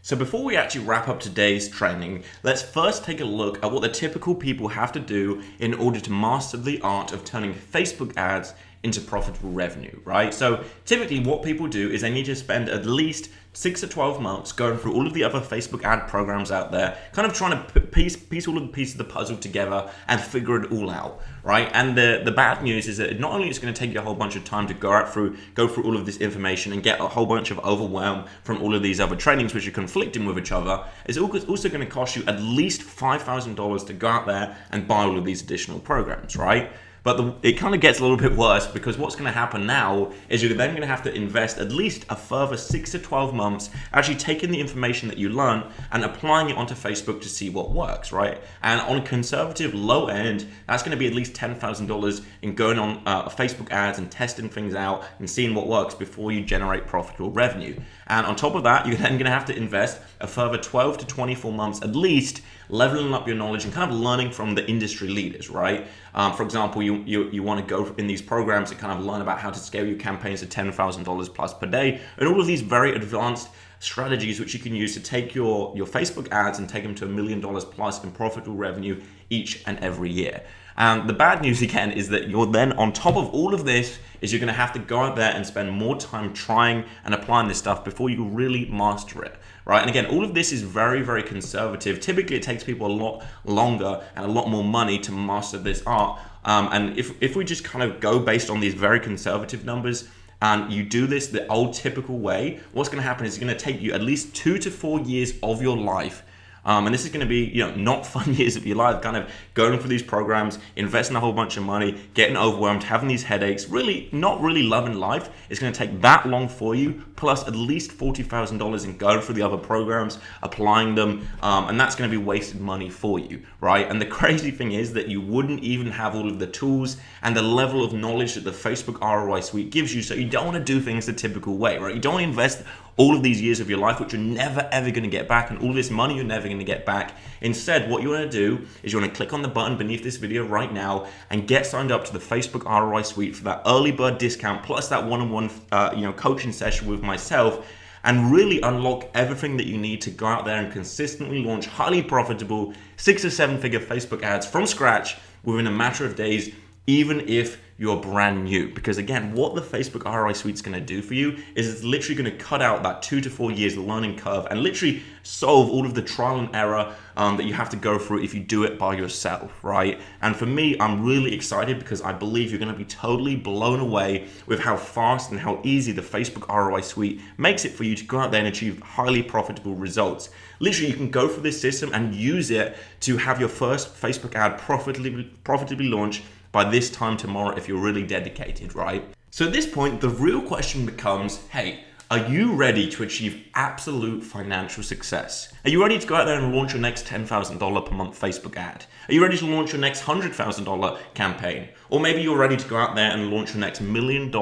So before we actually wrap up today's training, let's first take a look at what the typical people have to do in order to master the art of turning Facebook ads into profitable revenue, right? So typically what people do is they need to spend at least 6 to 12 months going through all of the other Facebook ad programs out there, kind of trying to piece all of the pieces of the puzzle together and figure it all out, right? And the bad news is that not only is it going to take you a whole bunch of time to go through all of this information and get a whole bunch of overwhelm from all of these other trainings which are conflicting with each other, it's also going to cost you at least $5,000 to go out there and buy all of these additional programs, right? But it kind of gets a little bit worse, because what's going to happen now is you're then going to have to invest at least a further 6 to 12 months actually taking the information that you learn and applying it onto Facebook to see what works, right? And on a conservative low end, that's going to be at least $10,000 in going on Facebook ads and testing things out and seeing what works before you generate profitable revenue. And on top of that, you're then going to have to invest a further 12 to 24 months at least leveling up your knowledge and kind of learning from the industry leaders, right? For example, you want to go in these programs and kind of learn about how to scale your campaigns to $10,000 plus per day, and all of these very advanced strategies which you can use to take your Facebook ads and take them to $1 million plus in profitable revenue each and every year. And the bad news again is that you're then on top of all of this is you're going to have to go out there and spend more time trying and applying this stuff before you really master it, right? And again, all of this is very, very conservative. Typically, it takes people a lot longer and a lot more money to master this art. And if we just kind of go based on these very conservative numbers, and you do this the old typical way, what's going to happen is it's going to take you at least 2 to 4 years of your life And this is going to be, not fun years of your life, kind of going through these programs, investing a whole bunch of money, getting overwhelmed, having these headaches, really not really loving life. It's going to take that long for you, plus at least $40,000 in going through the other programs, applying them, and that's going to be wasted money for you, right? And the crazy thing is that you wouldn't even have all of the tools and the level of knowledge that the Facebook ROI Suite gives you, so you don't want to do things the typical way, right? You don't want to invest all of these years of your life, which you're never ever going to get back, and all this money you're never going to get back. Instead, what you want to do is you want to click on the button beneath this video right now and get signed up to the Facebook ROI Suite for that early bird discount, plus that one-on-one coaching session with myself, and really unlock everything that you need to go out there and consistently launch highly profitable 6 or 7 figure Facebook ads from scratch within a matter of days, even if you're brand new. Because again, what the Facebook ROI Suite is going to do for you is it's literally going to cut out that 2 to 4 years learning curve and literally solve all of the trial and error that you have to go through if you do it by yourself, right? And for me, I'm really excited because I believe you're going to be totally blown away with how fast and how easy the Facebook ROI Suite makes it for you to go out there and achieve highly profitable results. Literally, you can go through this system and use it to have your first Facebook ad profitably launch by this time tomorrow if you're really dedicated, right? So at this point, the real question becomes, hey, are you ready to achieve absolute financial success? Are you ready to go out there and launch your next $10,000 per month Facebook ad? Are you ready to launch your next $100,000 campaign? Or maybe you're ready to go out there and launch your next $1 million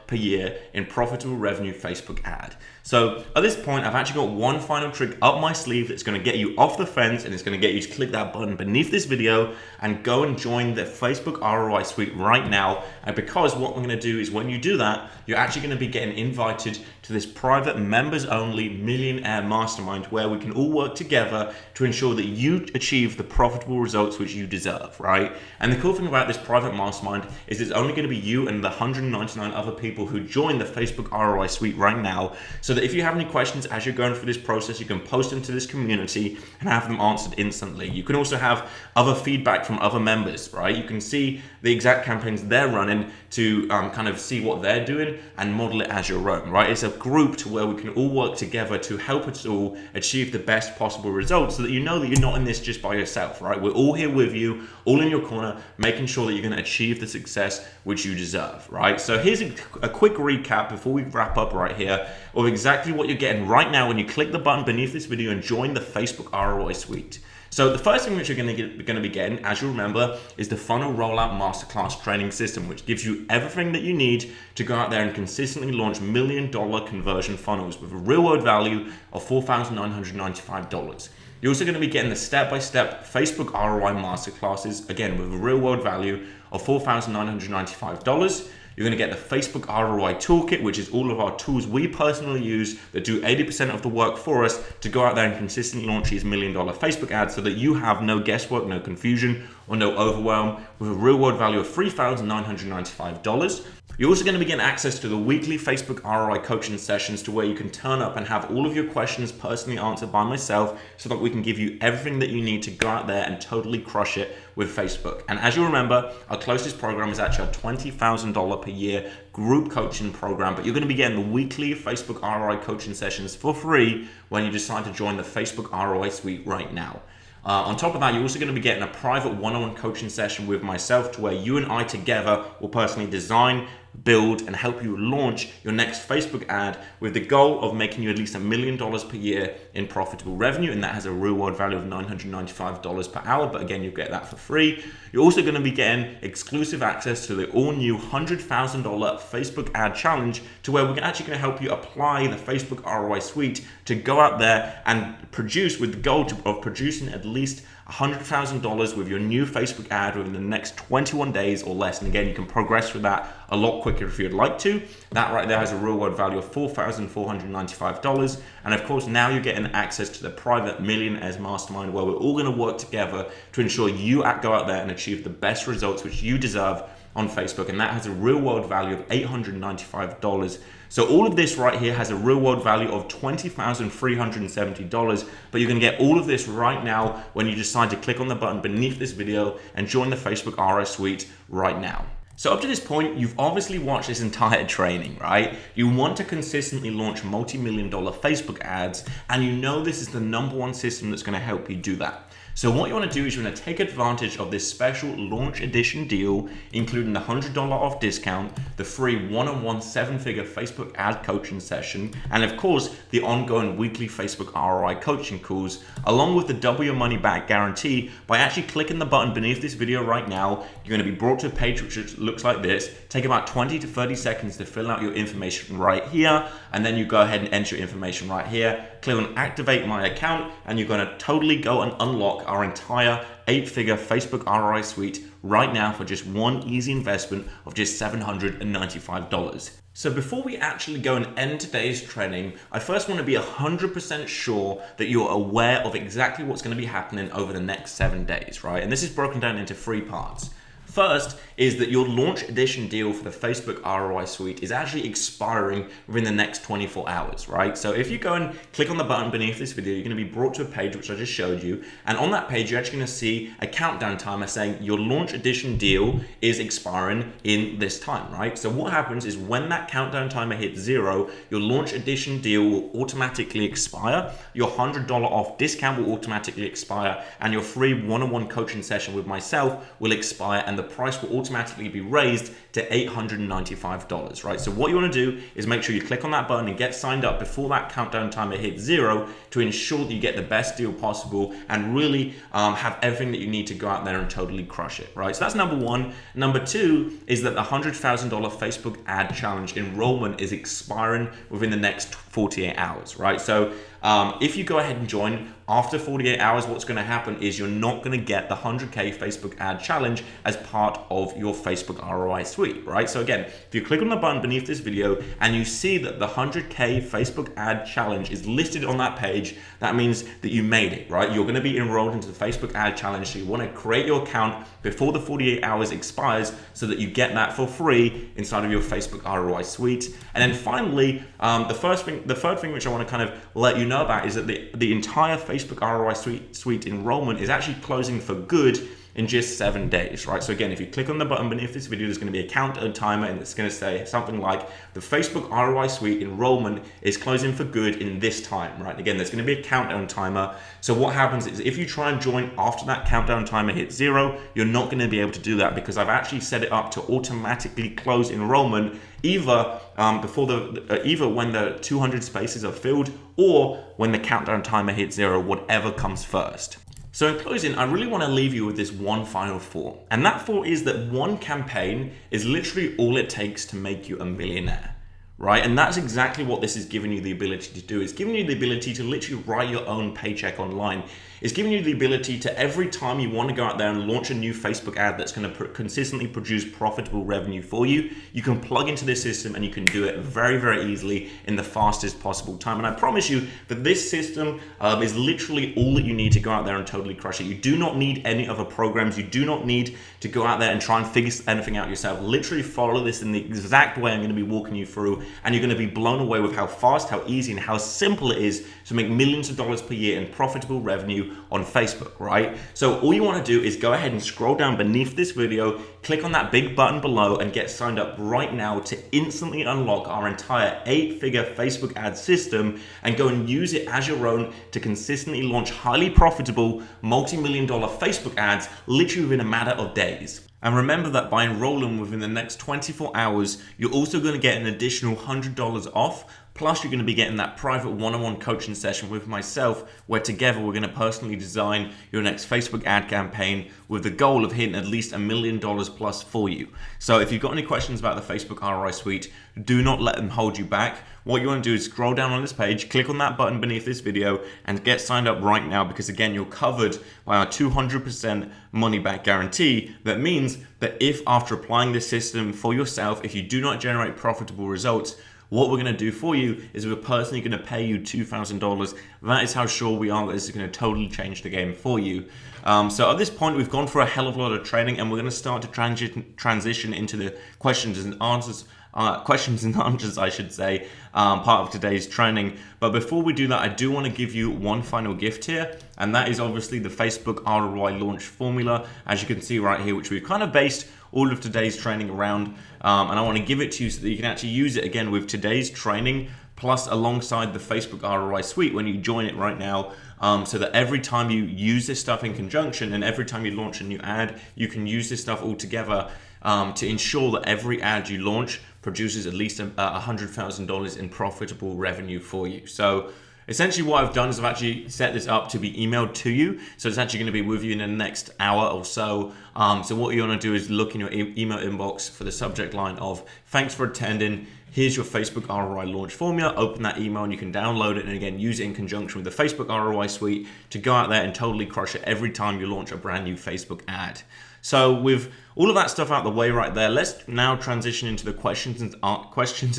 per year in profitable revenue Facebook ad. So at this point, I've actually got one final trick up my sleeve that's going to get you off the fence, and it's going to get you to click that button beneath this video and go and join the Facebook ROI Suite right now. And because what I'm going to do is when you do that, you're actually going to be getting invited to this private members only millionaire mastermind where we can all work together to ensure that you achieve the profitable results which you deserve, right? And the cool thing about this private mastermind is it's only going to be you and the 199 other people who join the Facebook ROI Suite right now, so that if you have any questions as you're going through this process, you can post them to this community and have them answered instantly. You can also have other feedback from other members, right? You can see the exact campaigns they're running to kind of see what they're doing and model it as your own, right? It's a group to where we can all work together to help us all achieve the best possible results, so that you know that you're not in this just by yourself, right? We're all here with you, all in your corner, making sure that you're going to achieve the success which you deserve, right? So here's a quick recap before we wrap up right here of exactly what you're getting right now when you click the button beneath this video and join the Facebook ROI Suite. So the first thing which you're going to be getting, as you remember, is the Funnel Rollout Masterclass training system, which gives you everything that you need to go out there and consistently launch $1 million conversion funnels with a real world value of $4,995. You're also going to be getting the step-by-step Facebook ROI Masterclasses, again with a real world value of $4,995. You're going to get the Facebook ROI Toolkit, which is all of our tools we personally use that do 80% of the work for us to go out there and consistently launch these $1 million Facebook ads, so that you have no guesswork, no confusion, or no overwhelm, with a real world value of $3,995. You're also going to be getting access to the weekly Facebook ROI coaching sessions, to where you can turn up and have all of your questions personally answered by myself, so that we can give you everything that you need to go out there and totally crush it with Facebook. And as you remember, our closest program is actually our $20,000 per year group coaching program, but you're going to be getting the weekly Facebook ROI coaching sessions for free when you decide to join the Facebook ROI Suite right now. On top of that, you're also going to be getting a private one-on-one coaching session with myself, to where you and I together will personally design, build, and help you launch your next Facebook ad, with the goal of making you at least $1 million per year in profitable revenue, and that has a real world value of $995 per hour, but again, you'll get that for free. You're also going to be getting exclusive access to the all-new $100,000 Facebook ad challenge, to where we're actually going to help you apply the Facebook ROI Suite to go out there and produce, with the goal of producing at least $100,000 with your new Facebook ad within the next 21 days or less. And again, you can progress with that a lot quicker if you'd like to. That right there has a real world value of $4,495. And of course, now you're getting access to the private Millionaires Mastermind, where we're all going to work together to ensure you go out there and achieve the best results which you deserve on Facebook. And that has a real world value of $895. So all of this right here has a real world value of $20,370, but you're going to get all of this right now when you decide to click on the button beneath this video and join the Facebook ROI Suite right now. So up to this point, you've obviously watched this entire training, right? You want to consistently launch multi-million-dollar Facebook ads, and you know this is the #1 system that's going to help you do that. So what you want to do is you want to take advantage of this special launch edition deal, including the $100 off discount, the free one-on-one 7-figure Facebook ad coaching session, and of course, the ongoing weekly Facebook ROI coaching calls, along with the double your money back guarantee. By actually clicking the button beneath this video right now, you're going to be brought to a page which looks like this. Take about 20 to 30 seconds to fill out your information right here, and then you go ahead and enter your information right here. Click on activate my account, and you're going to totally go and unlock our entire 8-figure Facebook ROI suite right now for just one easy investment of just $795. So before we actually go and end today's training, I first want to be 100% sure that you're aware of exactly what's going to be happening over the next 7 days, right? And this is broken down into 3 parts. First is that your launch edition deal for the Facebook ROI Suite is actually expiring within the next 24 hours, right? So if you go and click on the button beneath this video, you're going to be brought to a page which I just showed you. And on that page, you're actually going to see a countdown timer saying your launch edition deal is expiring in this time, right? So what happens is when that countdown timer hits 0, your launch edition deal will automatically expire, your $100 off discount will automatically expire, and your free one-on-one coaching session with myself will expire, and the price will automatically be raised to $895, right? So what you want to do is make sure you click on that button and get signed up before that countdown timer hits 0 to ensure that you get the best deal possible and really have everything that you need to go out there and totally crush it, right? So that's #1. #2 is that the $100,000 Facebook ad challenge enrollment is expiring within the next 48 hours, right? So if you go ahead and join after 48 hours, what's going to happen is you're not going to get the 100K Facebook ad challenge as part of your Facebook ROI suite, right? So again, if you click on the button beneath this video and you see that the 100K Facebook ad challenge is listed on that page, that means that you made it, right? You're going to be enrolled into the Facebook ad challenge. So you want to create your account before the 48 hours expires so that you get that for free inside of your Facebook ROI suite. And then finally, the third thing which I want to kind of let you know about is that the entire Facebook ROI suite enrollment is actually closing for good in just 7 days, right? So again, if you click on the button beneath this video, there's going to be a countdown timer, and it's going to say something like the Facebook ROI Suite enrollment is closing for good in this time, right? Again, there's going to be a countdown timer. So what happens is if you try and join after that countdown timer hits 0, you're not going to be able to do that because I've actually set it up to automatically close enrollment either either when the 200 spaces are filled or when the countdown timer hits 0, whatever comes first. So in closing, I really want to leave you with this one final thought. And that thought is that one campaign is literally all it takes to make you a millionaire, right? And that's exactly what this is giving you the ability to do. It's giving you the ability to literally write your own paycheck online. It's giving you the ability to, every time you want to go out there and launch a new Facebook ad that's going to consistently produce profitable revenue for you, you can plug into this system and you can do it very, very easily in the fastest possible time. And I promise you that this system is literally all that you need to go out there and totally crush it. You do not need any other programs. You do not need to go out there and try and figure anything out yourself. Literally follow this in the exact way I'm going to be walking you through, and you're going to be blown away with how fast, how easy, and how simple it is to make millions of dollars per year in profitable revenue on Facebook, right? So all you want to do is go ahead and scroll down beneath this video, click on that big button below, and get signed up right now to instantly unlock our entire 8-figure Facebook ad system and go and use it as your own to consistently launch highly profitable multi-million-dollar Facebook ads literally within a matter of days. And remember that by enrolling within the next 24 hours, you're also going to get an additional $100 off. Plus, you're going to be getting that private one-on-one coaching session with myself, where together we're going to personally design your next Facebook ad campaign with the goal of hitting at least $1 million plus for you. So if you've got any questions about the Facebook ROI Suite, do not let them hold you back. What you want to do is scroll down on this page, click on that button beneath this video, and get signed up right now, because again, you're covered by our 200% money back guarantee. That means that if after applying this system for yourself, if you do not generate profitable results, what we're going to do for you is we're personally going to pay you $2,000 that is how sure we are that this is going to totally change the game for you. So at this point, we've gone through a hell of a lot of training, and we're going to start to transition into the questions and answers, I should say, part of today's training. But before we do that, I do want to give you one final gift here, and that is obviously the Facebook ROI launch formula, as you can see right here, which we've kind of based all of today's training around. And I want to give it to you so that you can actually use it again with today's training, plus alongside the Facebook ROI Suite when you join it right now, so that every time you use this stuff in conjunction and every time you launch a new ad, you can use this stuff all together to ensure that every ad you launch produces at least $100,000 in profitable revenue for you. So essentially what I've done is I've actually set this up to be emailed to you. So it's actually going to be with you in the next hour or so. So what you want to do is look in your email inbox for the subject line of "Thanks for attending. Here's your Facebook ROI launch formula." Open that email and you can download it and again use it in conjunction with the Facebook ROI Suite to go out there and totally crush it every time you launch a brand new Facebook ad. So with all of that stuff out the way right there, let's now transition into the questions and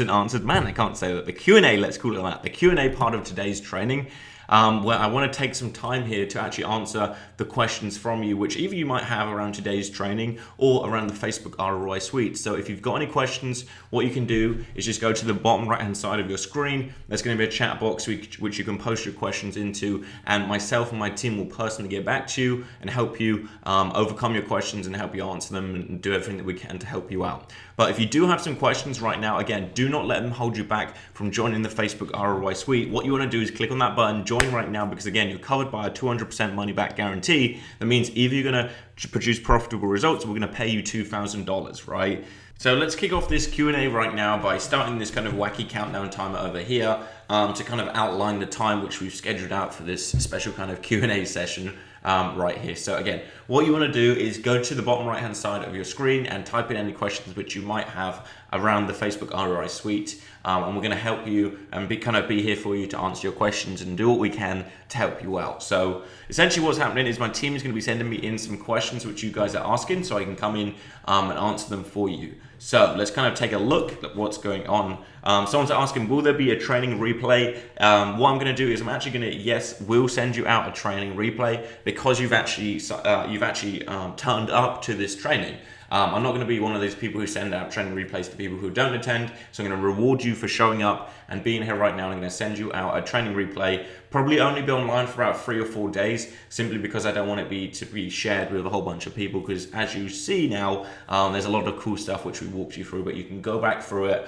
answers. Man, I can't say that. The Q&A, let's call it that. The Q&A part of today's training, where I want to take some time here to actually answer the questions from you, which either you might have around today's training or around the Facebook ROI Suite. So if you've got any questions, what you can do is just go to the bottom right-hand side of your screen. There's going to be a chat box which you can post your questions into, and myself and my team will personally get back to you and help you overcome your questions and help you answer them and do everything that we can to help you out. But if you do have some questions right now, again, do not let them hold you back from joining the Facebook ROI Suite. What you want to do is click on that button, join right now, because again, you're covered by a 200% money back guarantee. That means either you're going to produce profitable results or we're going to pay you $2,000, right? So let's kick off this Q&A right now by starting this kind of wacky countdown timer over here to kind of outline the time which we've scheduled out for this special kind of Q&A session right here. So again, what you want to do is go to the bottom right hand side of your screen and type in any questions which you might have around the Facebook ROI Suite, and we're going to help you and be here for you to answer your questions and do what we can to help you out. So essentially what's happening is my team is going to be sending me in some questions which you guys are asking so I can come in and answer them for you. So let's kind of take a look at what's going on. Someone's asking, will there be a training replay? What I'm going to do is I'm actually going to, yes, we'll send you out a training replay because you've actually turned up to this training. I'm not going to be one of those people who send out training replays to people who don't attend. So I'm going to reward you for showing up and being here right now. I'm going to send you out a training replay, probably only be online for about 3 or 4 days, simply because I don't want it to be shared with a whole bunch of people. Because as you see now, there's a lot of cool stuff which we walked you through, but you can go back through it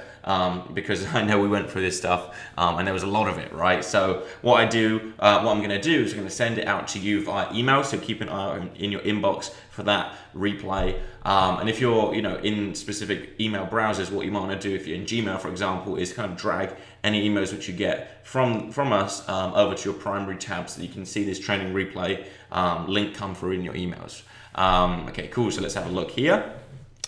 because I know we went through this stuff and there was a lot of it, right? So what I'm going to do is I'm going to send it out to you via email. So keep an eye in your inbox for that replay. And if you're, in specific email browsers, what you might want to do if you're in Gmail, for example, is kind of drag any emails which you get from us over to your primary tab so that you can see this training replay link come through in your emails. Okay, cool. So let's have a look here.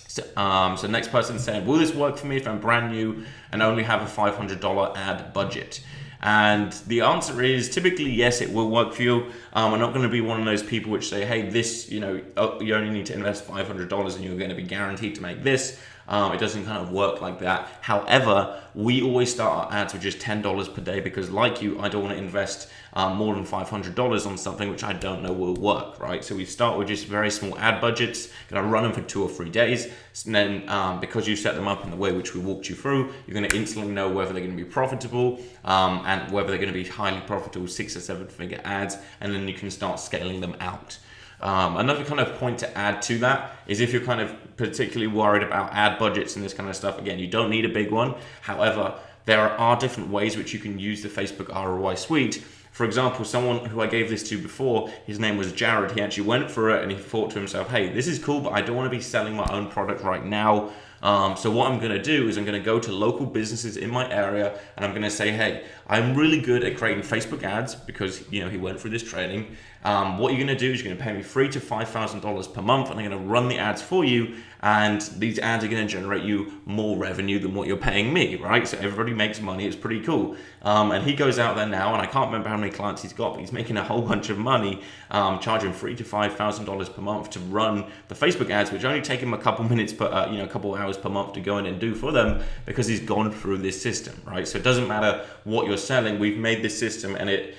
So next person said, will this work for me if I'm brand new and only have a $500 ad budget? And the answer is typically yes, it will work for you. I'm not going to be one of those people which say, hey, this, you only need to invest $500 and you're going to be guaranteed to make this. It doesn't kind of work like that. However, we always start our ads with just $10 per day because, like you, I don't want to invest more than $500 on something which I don't know will work, right? So we start with just very small ad budgets, going to run them for 2 or 3 days. And then because you set them up in the way which we walked you through, you're going to instantly know whether they're going to be profitable and whether they're going to be highly profitable 6 or 7 figure ads, and then you can start scaling them out. Another kind of point to add to that is if you're kind of particularly worried about ad budgets and this kind of stuff, again, you don't need a big one. However, there are different ways which you can use the Facebook ROI Suite. For example, someone who I gave this to before, his name was Jared. He actually went for it and he thought to himself, hey, this is cool, but I don't want to be selling my own product right now. So what I'm going to do is I'm going to go to local businesses in my area and I'm going to say, hey, I'm really good at creating Facebook ads because, he went through this training. What you're going to do is you're going to pay me $3,000 to $5,000 per month and I'm going to run the ads for you. And these ads are going to generate you more revenue than what you're paying me, right? So everybody makes money. It's pretty cool. And he goes out there now, and I can't remember how many clients he's got, but he's making a whole bunch of money, charging $3,000 to $5,000 per month to run the Facebook ads, which only take him a couple minutes, a couple hours hours per month to go in and do for them because he's gone through this system, right? So it doesn't matter what you're selling. We've made this system, and it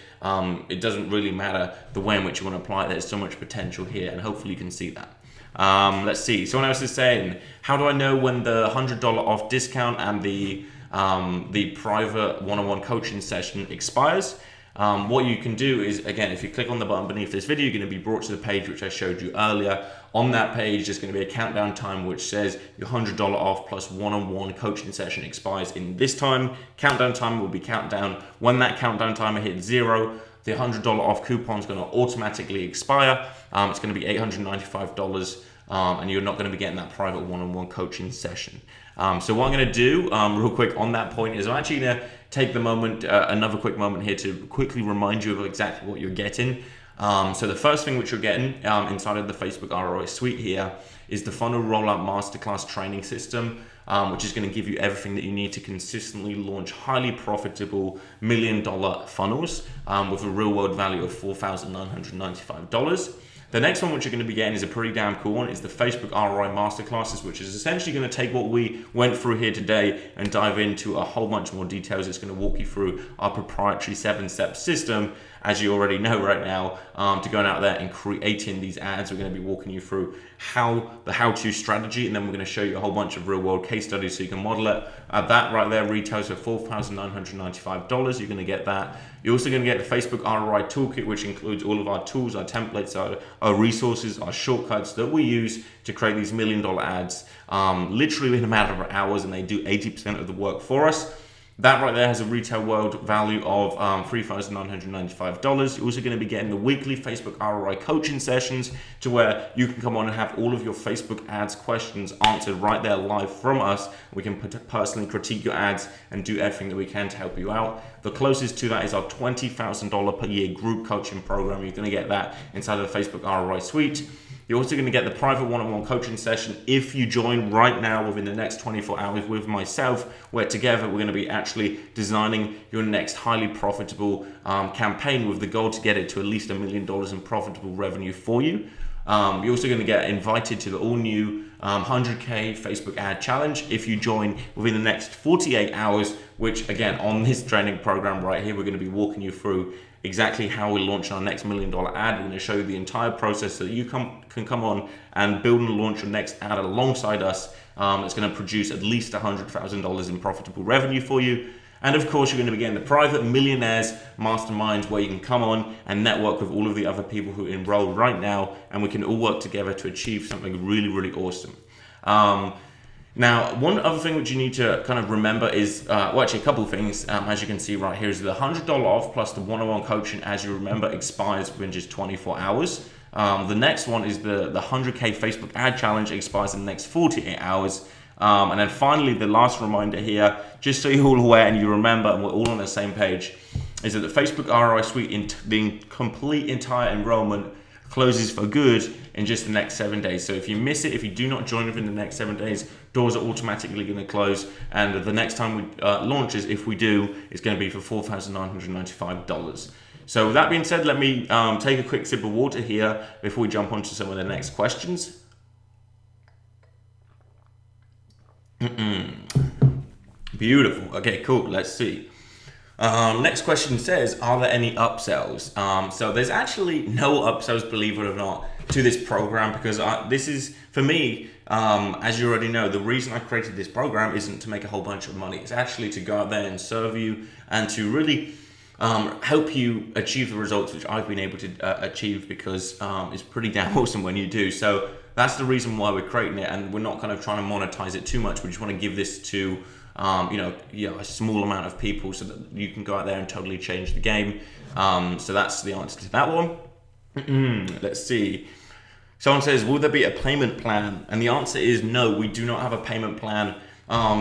doesn't really matter the way in which you want to apply it. There's so much potential here, and hopefully you can see that. Let's see. Someone else is saying, how do I know when the $100 off discount and the private one-on-one coaching session expires? What you can do is, again, if you click on the button beneath this video, you're going to be brought to the page which I showed you earlier. On that page, there's going to be a countdown time which says your $100 off plus one-on-one coaching session expires in this time. Countdown time will be countdown. When that countdown timer hits 0, the $100 off coupon is going to automatically expire. It's going to be $895, and you're not going to be getting that private one-on-one coaching session. So what I'm going to do real quick on that point is I'm actually going to take the moment, another quick moment here to quickly remind you of exactly what you're getting. So the first thing which you're getting inside of the Facebook ROI Suite here is the Funnel Rollout Masterclass training system, which is going to give you everything that you need to consistently launch highly profitable $1 million funnels with a real world value of $4,995. The next one which you're going to be getting is a pretty damn cool one. It's the Facebook ROI Masterclasses, which is essentially going to take what we went through here today and dive into a whole bunch more details. It's going to walk you through our proprietary 7-step system, as you already know right now, to going out there and creating these ads. We're going to be walking you through the how-to strategy, and then we're going to show you a whole bunch of real-world case studies so you can model it. That right there retails for $4,995. You're going to get that. You're also going to get the Facebook ROI Toolkit, which includes all of our tools, our templates, our resources, our shortcuts that we use to create these $1 million ads literally in a matter of hours, and they do 80% of the work for us. That right there has a retail world value of $3,995. You're also going to be getting the weekly Facebook ROI coaching sessions to where you can come on and have all of your Facebook ads questions answered right there live from us. We can personally critique your ads and do everything that we can to help you out. The closest to that is our $20,000 per year group coaching program. You're going to get that inside of the Facebook ROI Suite. You're also going to get the private one-on-one coaching session if you join right now within the next 24 hours with myself, where together we're going to be actually designing your next highly profitable campaign with the goal to get it to at least $1 million in profitable revenue for you. You're also going to get invited to the all-new 100K Facebook ad challenge if you join within the next 48 hours, which again, on this training program right here, we're going to be walking you through exactly how we launch our next $1 million ad. We're going to show you the entire process so that you can come on and build and launch your next ad alongside us. It's going to produce at least $100,000 in profitable revenue for you. And of course, you're going to be getting the private millionaires masterminds where you can come on and network with all of the other people who enroll right now, and we can all work together to achieve something really, really awesome. Now, one other thing which you need to kind of remember is, well, actually a couple of things, as you can see right here, is the $100 off plus the one-on-one coaching, as you remember, expires within just 24 hours. The next one is the 100K Facebook ad challenge, expires in the next 48 hours. And then finally, the last reminder here, just so you're all aware and you remember and we're all on the same page, is that the Facebook ROI Suite, the complete entire enrollment closes for good in just the next 7 days. So if you miss it, if you do not join within the next 7 days, doors are automatically going to close. And the next time we launches, if we do, it's going to be for $4,995. So with that being said, let me take a quick sip of water here before we jump on to some of the next questions. Beautiful. Okay, cool. Let's see. Next question says, are there any upsells? So there's actually no upsells, believe it or not, to this program, because this is, for me, as you already know, the reason I created this program isn't to make a whole bunch of money. It's actually to go out there and serve you and to really help you achieve the results which I've been able to achieve, because it's pretty damn awesome when you do. So that's the reason why we're creating it, and we're not kind of trying to monetize it too much. We just want to give this to a small amount of people so that you can go out there and totally change the game. So that's the answer to that one. Let's see. Someone says, will there be a payment plan? And the answer is no, we do not have a payment plan,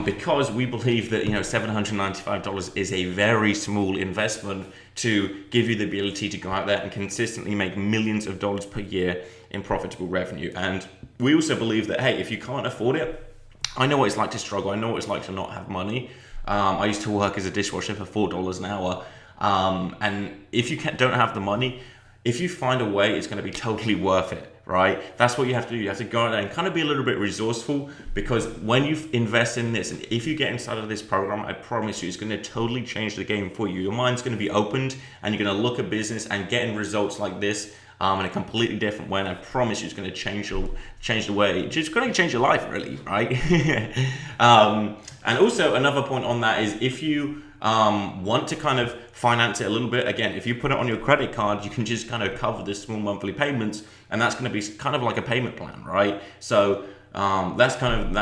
because we believe that $795 is a very small investment to give you the ability to go out there and consistently make millions of dollars per year in profitable revenue. And we also believe that, hey, if you can't afford it, I know what it's like to struggle. I know what it's like to not have money. I used to work as a dishwasher for $4 an hour. And if you don't have the money, if you find a way, it's going to be totally worth it. right? That's what you have to do. You have to go out there and kind of be a little bit resourceful, because when you invest in this, and if you get inside of this program, I promise you, it's going to totally change the game for you. Your mind's going to be opened, and you're going to look at business and getting results like this in a completely different way. And I promise you, it's going to change the way. It's going to change your life, really, right? And also another point on that is, if you want to kind of finance it a little bit, again, if you put it on your credit card, you can just kind of cover the small monthly payments, and that's going to be kind of like a payment plan, right? So that's kind of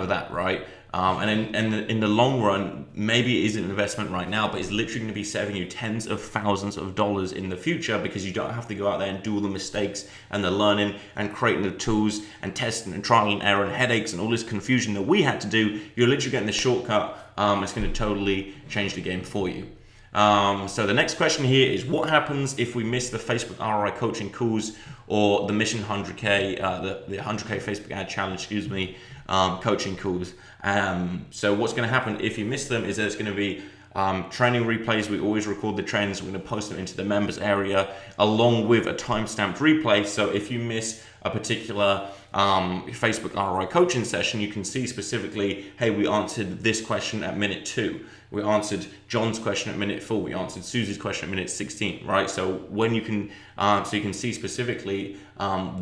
that, right? And in the long run, maybe it is an investment right now, but it's literally going to be saving you tens of thousands of dollars in the future, because you don't have to go out there and do all the mistakes and the learning and creating the tools and testing and trial and error and headaches and all this confusion that we had to do. You're literally getting the shortcut. It's going to totally change the game for you. So the next question here is, what happens if we miss the Facebook ROI coaching calls, or the Mission 100K, the 100K Facebook ad challenge, coaching calls? So what's going to happen if you miss them is there's going to be training replays. We always record the trainings. We're going to post them into the members area along with a timestamped replay. So if you miss a particular Facebook ROI coaching session, you can see specifically, hey, we answered this question at minute 2. We answered John's question at minute 4. We answered Susie's question at minute 16, right? So when you can, so you can see specifically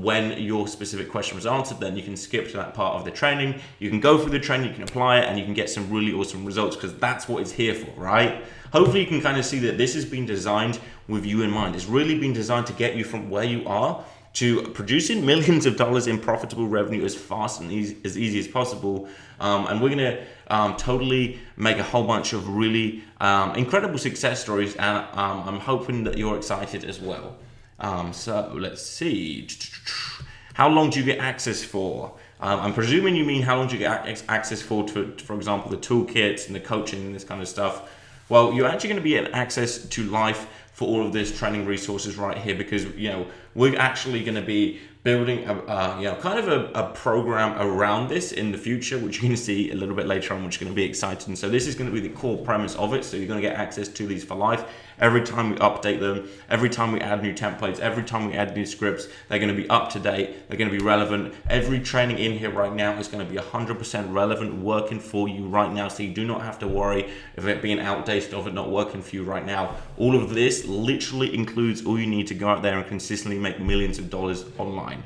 when your specific question was answered, then you can skip to that part of the training. You can go through the training, you can apply it, and you can get some really awesome results, because that's what it's here for, right? Hopefully you can kind of see that this has been designed with you in mind. It's really been designed to get you from where you are to producing millions of dollars in profitable revenue as fast and as easy as possible. And we're going to totally make a whole bunch of really incredible success stories, and I'm hoping that you're excited as well. So let's see. How long do you get access for? I'm presuming you mean how long do you get access for example, the toolkits and the coaching and this kind of stuff. Well, you're actually going to be getting access to life for all of this training resources right here, because we're actually going to be building a program around this in the future, which you're going to see a little bit later on, which is going to be exciting. So this is going to be the core premise of it. So you're going to get access to these for life. Every time we update them, every time we add new templates, every time we add new scripts, they're going to be up to date. They're going to be relevant. Every training in here right now is going to be 100% relevant, working for you right now. So you do not have to worry of it being outdated, of it not working for you right now. All of this literally includes all you need to go out there and consistently make millions of dollars online.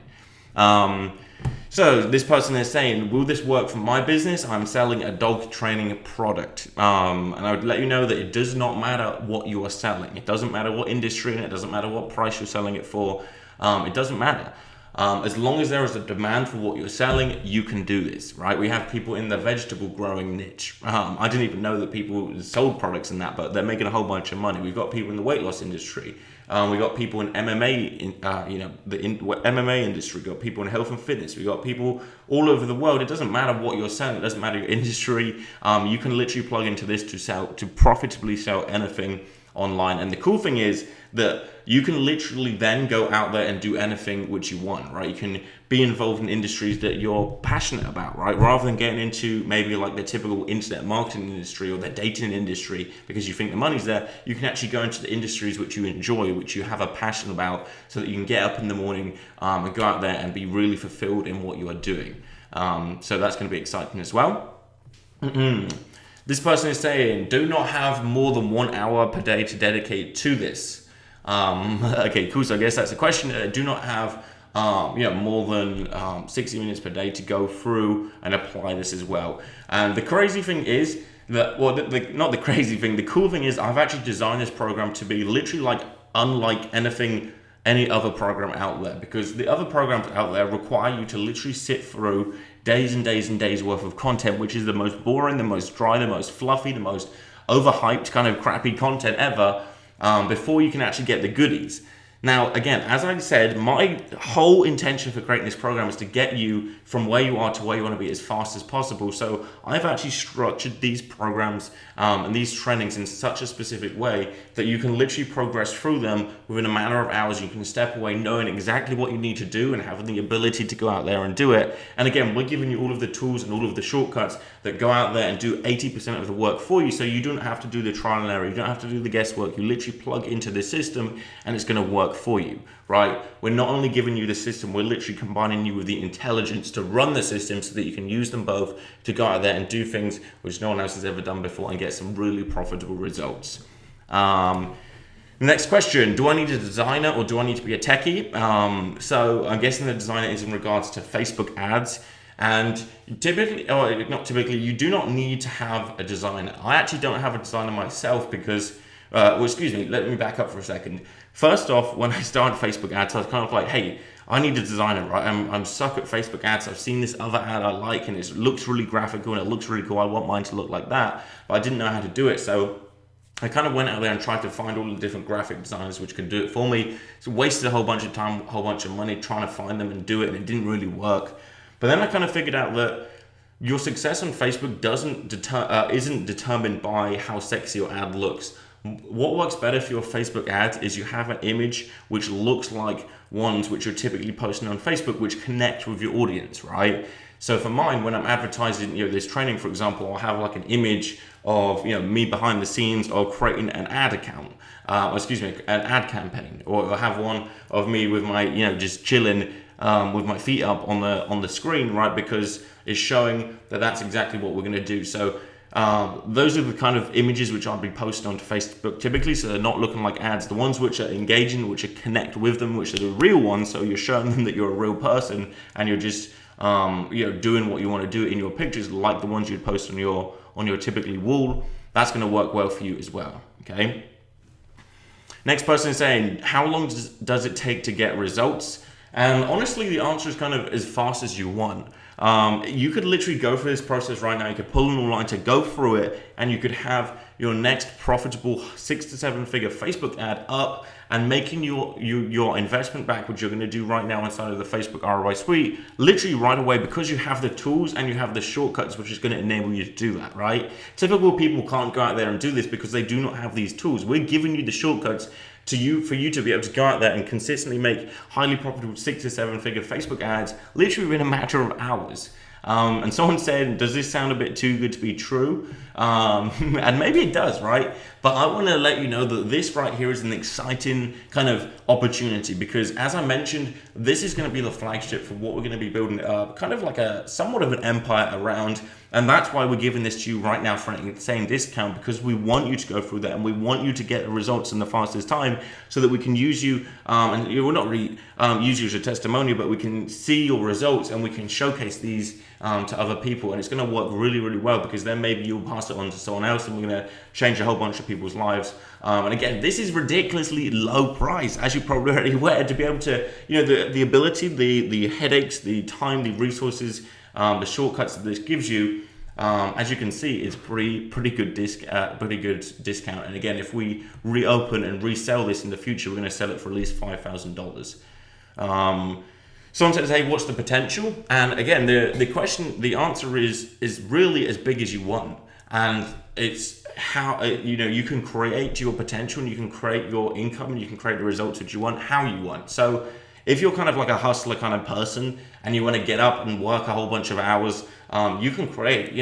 So this person is saying, will this work for my business? I'm selling a dog training product. And I would let you know that it does not matter what you are selling. It doesn't matter what industry, and it doesn't matter what price you're selling it for. It doesn't matter. As long as there is a demand for what you're selling, you can do this, right? We have people in the vegetable growing niche. I didn't even know that people sold products in that, but they're making a whole bunch of money. We've got people in the weight loss industry. We got people in MMA, the MMA industry. We got people in health and fitness. We got people all over the world. It doesn't matter what you're selling. It doesn't matter your industry. You can literally plug into this to profitably sell anything online. And the cool thing is that you can literally then go out there and do anything which you want, right? You can be involved in industries that you're passionate about, right? Rather than getting into maybe like the typical internet marketing industry or the dating industry because you think the money's there, you can actually go into the industries which you enjoy, which you have a passion about, so that you can get up in the morning and go out there and be really fulfilled in what you are doing. So that's going to be exciting as well. This person is saying, do not have more than 1 hour per day to dedicate to this. Okay, cool. So I guess that's a question. Do not have more than 60 minutes per day to go through and apply this as well. And the crazy thing is that, well, not the crazy thing, the cool thing is I've actually designed this program to be literally like unlike any other program out there, because the other programs out there require you to literally sit through days and days and days worth of content, which is the most boring, the most dry, the most fluffy, the most overhyped kind of crappy content ever, before you can actually get the goodies. Now, again, as I said, my whole intention for creating this program is to get you from where you are to where you want to be as fast as possible. So I've actually structured these programs and these trainings in such a specific way that you can literally progress through them within a matter of hours. You can step away knowing exactly what you need to do and having the ability to go out there and do it. And again, we're giving you all of the tools and all of the shortcuts that go out there and do 80% of the work for you. So you don't have to do the trial and error. You don't have to do the guesswork. You literally plug into the system and it's going to work work for you, right? We're not only giving you the system, we're literally combining you with the intelligence to run the system so that you can use them both to go out there and do things which no one else has ever done before and get some really profitable results. Next question, do I need a designer or do I need to be a techie? So I'm guessing the designer is in regards to Facebook ads. And typically, or not typically, you do not need to have a designer. I actually don't have a designer myself because, well, excuse me, let me back up for a second. First off, when I started Facebook ads, I was kind of like, hey, I need a designer, right? I'm stuck at Facebook ads. I've seen this other ad I like and it looks really graphical and it looks really cool. I want mine to look like that, but I didn't know how to do it. So I kind of went out there and tried to find all the different graphic designers which could do it for me. So wasted a whole bunch of time, a whole bunch of money trying to find them and do it, and it didn't really work. But then I kind of figured out that your success on Facebook isn't determined by how sexy your ad looks. What works better for your Facebook ads is you have an image which looks like ones which you're typically posting on Facebook, which connect with your audience, right? So for mine, when I'm advertising, this training, for example, I'll have like an image of, me behind the scenes or creating an ad account, an ad campaign, or I'll have one of me with my, just chilling with my feet up on the screen, right? Because it's showing that that's exactly what we're going to do. So those are the kind of images which I'll be posting onto Facebook typically. So they're not looking like ads. The ones which are engaging, which are connect with them, which are the real ones. So you're showing them that you're a real person and you're just doing what you want to do in your pictures, like the ones you'd post on your typically wall. That's going to work well for you as well. Okay. Next person is saying, how long does it take to get results? And honestly, the answer is kind of as fast as you want. You could literally go through this process right now. You could pull an all-line to go through it, and you could have your next profitable 6 to 7 figure Facebook ad up and making your investment back, which you're going to do right now inside of the Facebook ROI Suite, literally right away, because you have the tools and you have the shortcuts, which is going to enable you to do that, right? Typical people can't go out there and do this because they do not have these tools. We're giving you the shortcuts for you to be able to go out there and consistently make highly profitable 6 to 7 figure Facebook ads literally within a matter of hours. And someone said, does this sound a bit too good to be true? And maybe it does, right? But I want to let you know that this right here is an exciting kind of opportunity, because as I mentioned, this is going to be the flagship for what we're going to be building kind of like somewhat of an empire around. And that's why we're giving this to you right now for an insane discount, because we want you to go through that and we want you to get the results in the fastest time so that we can use you, and we will not really use you as a testimonial, but we can see your results and we can showcase these to other people. And it's going to work really, really well, because then maybe you'll pass it on to someone else and we're going to change a whole bunch of people's lives. And again, this is ridiculously low price, as you're probably already aware, to be able to, the ability, the headaches, the time, the resources, the shortcuts that this gives you, as you can see, is pretty good discount. And again, if we reopen and resell this in the future, we're going to sell it for at least $5,000. Someone says, hey, what's the potential? And again, the answer is really as big as you want. And it's how, you can create your potential and you can create your income and you can create the results that you want, how you want. So if you're kind of like a hustler kind of person and you want to get up and work a whole bunch of hours, you can create,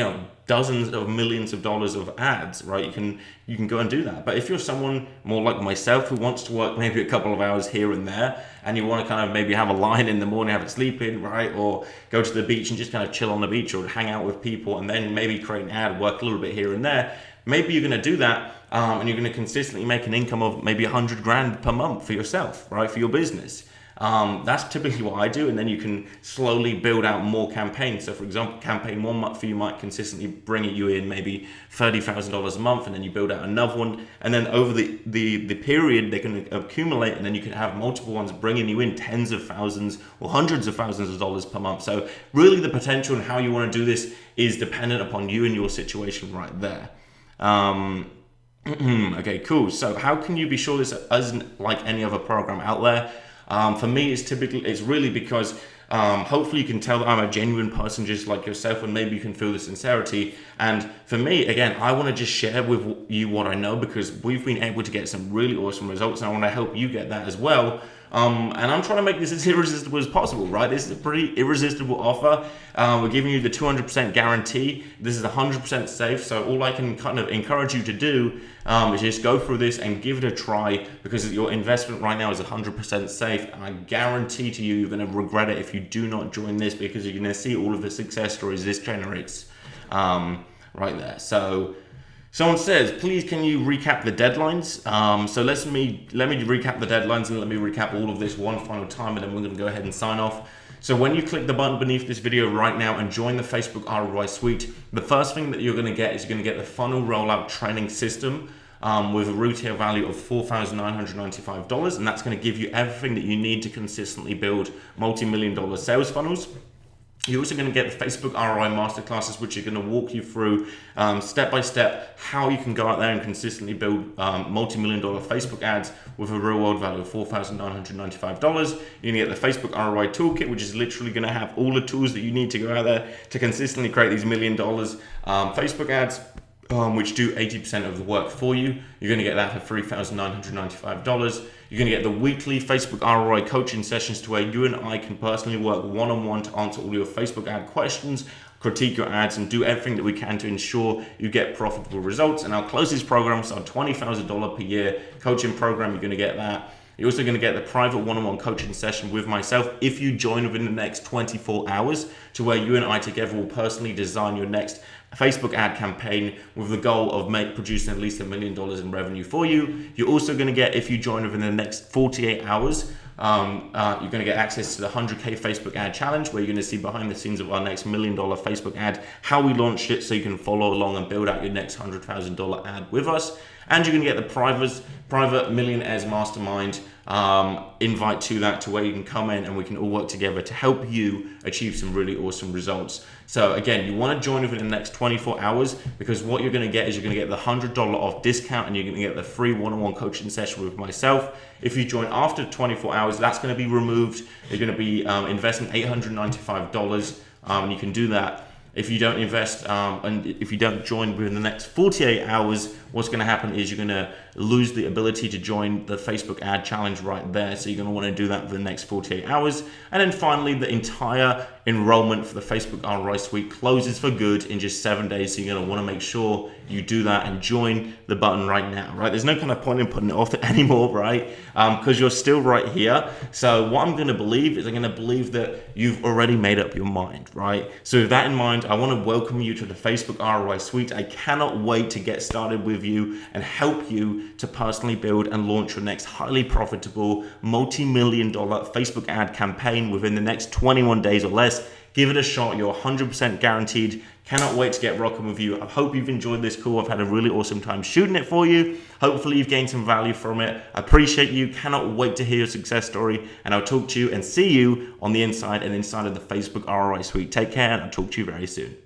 dozens of millions of dollars of ads, right? You can go and do that. But if you're someone more like myself who wants to work maybe a couple of hours here and there, and you want to kind of maybe have a line in the morning, have it sleep in, right? Or go to the beach and just kind of chill on the beach or hang out with people and then maybe create an ad, work a little bit here and there. Maybe you're going to do that and you're going to consistently make an income of maybe 100 grand per month for yourself, right? For your business. That's typically what I do, and then you can slowly build out more campaigns. So for example, campaign 1 month for you might consistently bring you in maybe $30,000 a month, and then you build out another one, and then over the period they can accumulate, and then you can have multiple ones bringing you in tens of thousands or hundreds of thousands of dollars per month. So really the potential and how you want to do this is dependent upon you and your situation right there. Okay, cool. So how can you be sure this isn't like any other program out there? For me, it's really because hopefully you can tell that I'm a genuine person just like yourself, and maybe you can feel the sincerity. And for me, again, I want to just share with you what I know, because we've been able to get some really awesome results, and I want to help you get that as well. And I'm trying to make this as irresistible as possible, right? This is a pretty irresistible offer. We're giving you the 200% guarantee. This is 100% safe. So all I can kind of encourage you to do is just go through this and give it a try, because your investment right now is 100% safe. And I guarantee to you, you're going to regret it if you do not join this, because you're going to see all of the success stories this generates right there. So someone says, please can you recap the deadlines? So let me recap the deadlines, and let me recap all of this one final time, and then we're going to go ahead and sign off. So when you click the button beneath this video right now and join the Facebook ROI Suite, the first thing that you're going to get is you're going to get the funnel rollout training system with a retail value of $4,995, and that's going to give you everything that you need to consistently build multi-million-dollar sales funnels. You're also going to get the Facebook ROI masterclasses, which are going to walk you through step by step how you can go out there and consistently build multi-million-dollar Facebook ads with a real-world value of $4,995. You're going to get the Facebook ROI toolkit, which is literally going to have all the tools that you need to go out there to consistently create these $1 million Facebook ads, which do 80% of the work for you. You're going to get that for $3,995. You're going to get the weekly Facebook ROI coaching sessions, to where you and I can personally work one-on-one to answer all your Facebook ad questions, critique your ads, and do everything that we can to ensure you get profitable results. And our closest programs are $20,000 per year coaching program. You're going to get that. You're also going to get the private one-on-one coaching session with myself if you join within the next 24 hours, to where you and I together will personally design your next Facebook ad campaign with the goal of producing at least $1 million in revenue for you. You're also going to get, if you join within the next 48 hours, you're going to get access to the 100K Facebook ad challenge, where you're going to see behind the scenes of our next $1 million Facebook ad, how we launched it, so you can follow along and build out your next $100,000 ad with us. And you're going to get the private Millionaires Mastermind invite to that, to where you can come in and we can all work together to help you achieve some really awesome results. So again, you want to join within the next 24 hours, because what you're going to get is you're going to get the $100 off discount, and you're going to get the free one-on-one coaching session with myself. If you join after 24 hours, that's going to be removed. You're going to be investing $895, and you can do that. If you don't invest and if you don't join within the next 48 hours, what's going to happen is you're going to lose the ability to join the Facebook ad challenge right there. So you're going to want to do that for the next 48 hours. And then finally, the entire enrollment for the Facebook ROI Suite closes for good in just 7 days. So you're going to want to make sure you do that and join the button right now, right? There's no kind of point in putting it off anymore, right? Because you're still right here. So what I'm going to believe is I'm going to believe that you've already made up your mind, right? So with that in mind, I want to welcome you to the Facebook ROI Suite. I cannot wait to get started with you and help you to personally build and launch your next highly profitable multi-million-dollar Facebook ad campaign within the next 21 days or less. Give it a shot. You're 100% guaranteed. Cannot wait to get rocking with you. I hope you've enjoyed this call. I've had a really awesome time shooting it for you. Hopefully you've gained some value from it. I appreciate you. Cannot wait to hear your success story. And I'll talk to you and see you on the inside and inside of the Facebook ROI Suite. Take care, and I'll talk to you very soon.